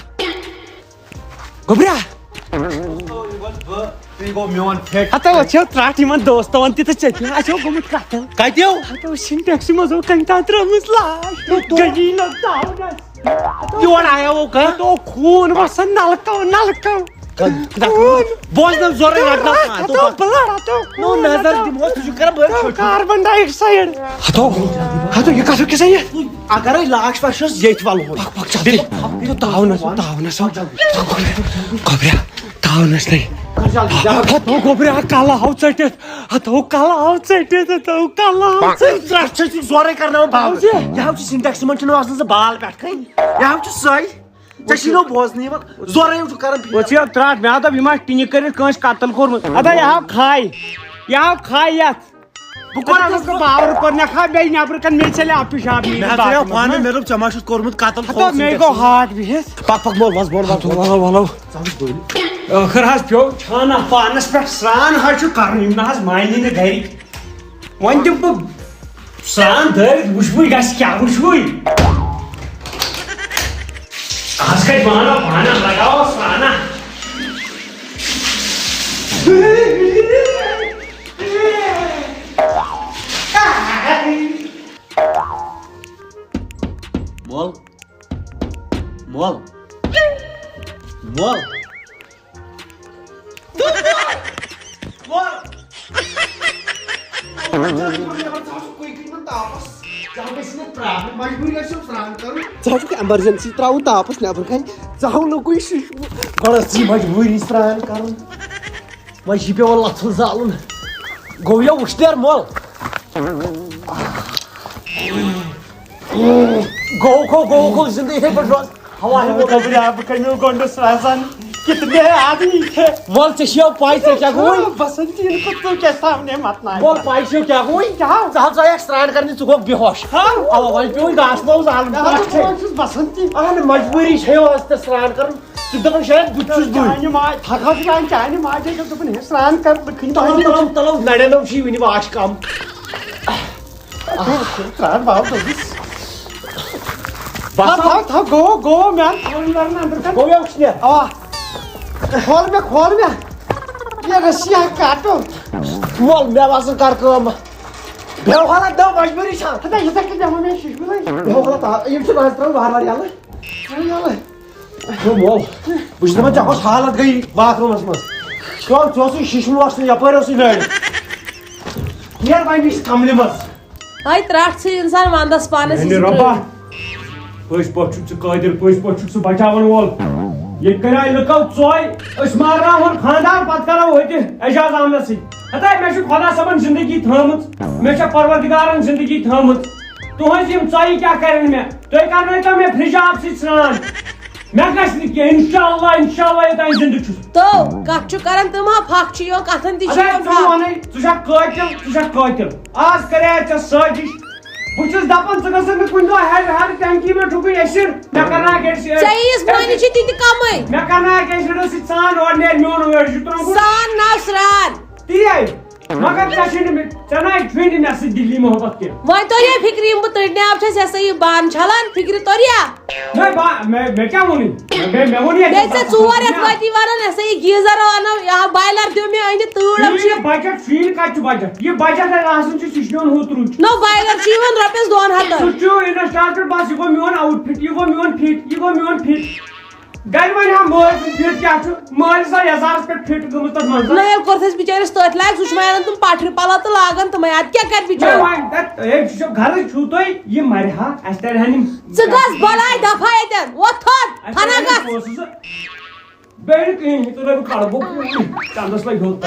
میون فٹ ہتا وٕچھو ترٛٹھ یِمن دوستون تہِ تہٕ ژےٚ تہِ آسیو گوٚمُت قتل کتیو ہتا سِنٹیکسہِ منٛز اوس کٔمۍ تام ترٲومٕژ لاش گٔیی نہٕ داونس یور آیو کانٛہہ تو خوٗن وسان نلکو بوزنم زورے رٹنا نو نظر دمو ژٕ چھُکھ کران بٔڑ کاربن ڈائی آکسایڈ ہتو یہِ کتھ کیٛاہ یہِ اگرے لاش واش اوس ییٚتہِ ولہٕ تاونس نہیں ہتو گوٚبرا کلہٕ آو ژٔٹِتھ ترٛٹھ چھِ زورے کرناوان باوٕ یہِ حظ چھُ سِنٹیکس منٛز چھُنہٕ آسان سُہ بال پٮ۪ٹھ کَنۍ یہِ حظ چھُ سۄے ژےٚ چھی نہٕ بوزنہٕ یِوان زورے چھُ کران وٕچھِو ترٛٹھ مےٚ دوٚپ یہِ ما ٹِنہِ کٔرِتھ کٲنٛسہِ قتل کوٚرمُت ادا یہِ ہاو کھاے یتھ بہٕ کوٚر باور کوٚر مےٚ کھاو بیٚیہِ نیبرٕ کَنۍ مےٚ ژَلے اَپہِ شاپ مےٚ دوٚپ ژےٚ ما چھُتھ کوٚرمُت قتل مےٚ گوٚو ہاٹ بِہِتھ پک مول وَس بۄن ولو ٲخٕر حظ پیوٚو چھانا پانس پٮ۪ٹھ سران حظ چھُ کرُن یِم نہ حظ مانی نہٕ گرِکۍ وۄنۍ دِمہٕ بہٕ سران دٲرِتھ وٕچھوٕے گژھِ کیٛاہ وٕچھوٕے آز کتہِ بانو پانہ لگاوو سرانا مول مول مول ژٕ چھُکھ ایمرجنسی تراوُن تاپس نیبر کَنۍ ژٕ ہاو نہٕ کُنہِ شیٖشہٕ گۄڈٕ ٲس مجبوٗری سران کرُن وۄنۍ چھِ پیوان لژھُل زالُن گوٚو یہِ وٕشنیر مول گو زندگی اتھے پہ روز ہوا ہے بہٕ کَمہِ گۄڈنٮ۪س آسان کتنے آدمی تھے وول ژےٚ پاے ژےٚ کیٛاہ گوٚوُے بسنتی کو تو کیا سامنے مت نہ وول پاے چھو کیٛاہ گوٚوُے ژٕ حظ ژایکھ سرٛان کرنہِ ژٕ گوٚکھ بے ہوش اوا وۄنۍ پیوٚوُے گاسہٕ موٚل زالُن بسنتی اہن مجبوٗری چھے آز ژےٚ سرٛان کرُن ژٕ چھُکھ دپان شاید بہٕ چھُس بٕے چانہِ ماجہِ تھکا چانہِ چانہِ ماجہِ دوٚپُن ہے سرٛان کر بہٕ کھٔنۍ تلو نڑٮ۪نو چھُے وٕنہِ واش کم سرٛان باو دوٚپُس تھاو گوٚو میٛانہِ تھاوُن اندر کر گوٚو مےٚ وٕچھنہِ اوا کھول مےٚ یہ رسی کاٹو وول مےٚ باسان کر کٲم بیٚہو حالات دو مجبوٗری چھا ہتا یِتھے کٔنۍ دِمو مےٚ شِشبٕلے بیٚہو حالات یِم چھِ نظر ترٛاوان وارٕ وارٕ یلہٕ مول بہٕ چھُس دپان ژےٚ کۄس حالت گٔیی باتھ روٗمس منٛز ژٕ اوسُے شِشمہٕ وسنہٕ یپٲرۍ اوسُے نٔرۍ نیرٕ وۄنۍ نِش کملہِ منٛز ہاے ترٛٹھ ژھٕنۍ اِنسان ونٛدس پانس رۄبا پٔزۍ پٲٹھۍ چھُکھ ژٕ قٲدِر پٔزۍ پٲٹھۍ چھُکھ ژٕ بچاون وول ییٚتہِ کریٛاے لُکو ژۄے أسۍ مارناوہون خانٛدار پتہٕ کرو أتہِ اعجاز احمدس سۭتۍ ہتا مےٚ چھُ خۄدا صٲبن زندگی تھٲومٕژ مےٚ چھےٚ پروردگارن زندگی تھٲومٕژ تُہنٛز یِم ژۄیہِ کیٛاہ کرن مےٚ تُہۍ کرنٲیتو مےٚ فرج آب سۭتۍ سرٛان مےٚ گژھِ نہٕ کینٛہہ انشاءاللہ یوٚتانۍ زندٕ چھُس تو کتھ چھُ کران تِم ہا پھکھ چھِ یِوان کتھن تہِ چھِ اگر یِوان ژٕ پھکھ ونے ژٕ چھکھ قٲتل آز کریٛاے ژےٚ سٲزِش بہٕ چھُس دپان ژٕ گژھکھ نہٕ کُنہِ دۄہ ہر ٹینکی مےٚ ٹھُکٕے ایسِڈ مےٚ کرناکھ ژےٚ ییٖژ مۄنہِ چھِ تہِ تہِ کمٕے مےٚ کرناکھ ایسِڈو سۭتۍ سان اورٕ نیرِ میون وٲر چھُ ترٛوومُت سان نو سرٛان تی مگر ژےٚ چھُے نہٕ ژےٚ نَے چھُے نہٕ مےٚ سۭتۍ دِلی محبت کینٛہہ وۄنۍ توٚریا فِکرِ یِم بہٕ تٔڑنہِ آب چھَس یہِ ہسا یہِ بانہٕ چھلان فِکرِ توٚریا مےٚ کیٛاہ ووٚنُے مےٚ ووٚن بیٚیہِ ژےٚ 4 رٮ۪تھ وٲتی ونان یہِ ہسا یہِ گیٖزر اَنو یا بایلر دِیِو مےٚ أنِتھ تۭر یہِ بجٹ شیٖن کتہِ چھُ بجٹ یہِ بجٹ اگر آسان چھُ سُہ چھُ میون ہُتھ رُچ نو بایلر چھُ یِوان رۄپیس 200 سُہ چھُ انسٹالمنٹ بس یہِ گوٚو میون آوُٹ فِٹ یہِ گوٚو میون فِٹ گرِ وۄنۍ ہا مٲلۍ سُنٛد فِٹ کیٛاہ چھُ مٲلۍ سا یزارس پٮ۪ٹھ فِٹ گٔمٕژ تتھ منٛز نہ ییٚلہِ کوٚرتھَس بِچٲرِس تٔتھۍ لایق سُہ چھُ وۄنۍ انان تِم پٹھرِ پلو تہٕ لاگان تِمے ادٕ کیٛاہ کرِ بِچور گرٕ چھُو تُہۍ یہِ مرِ ہا اسہِ ترِہن یِم ژٕ گژھ بلاے دفا ییٚتٮ۪ن وۄتھ تھوٚد کھنا گژھ بیٚیہِ نہٕ کِہیٖنۍ ژٕ رۄپیہِ کڑٕ بہٕ چندس لگہِ ہیوٚت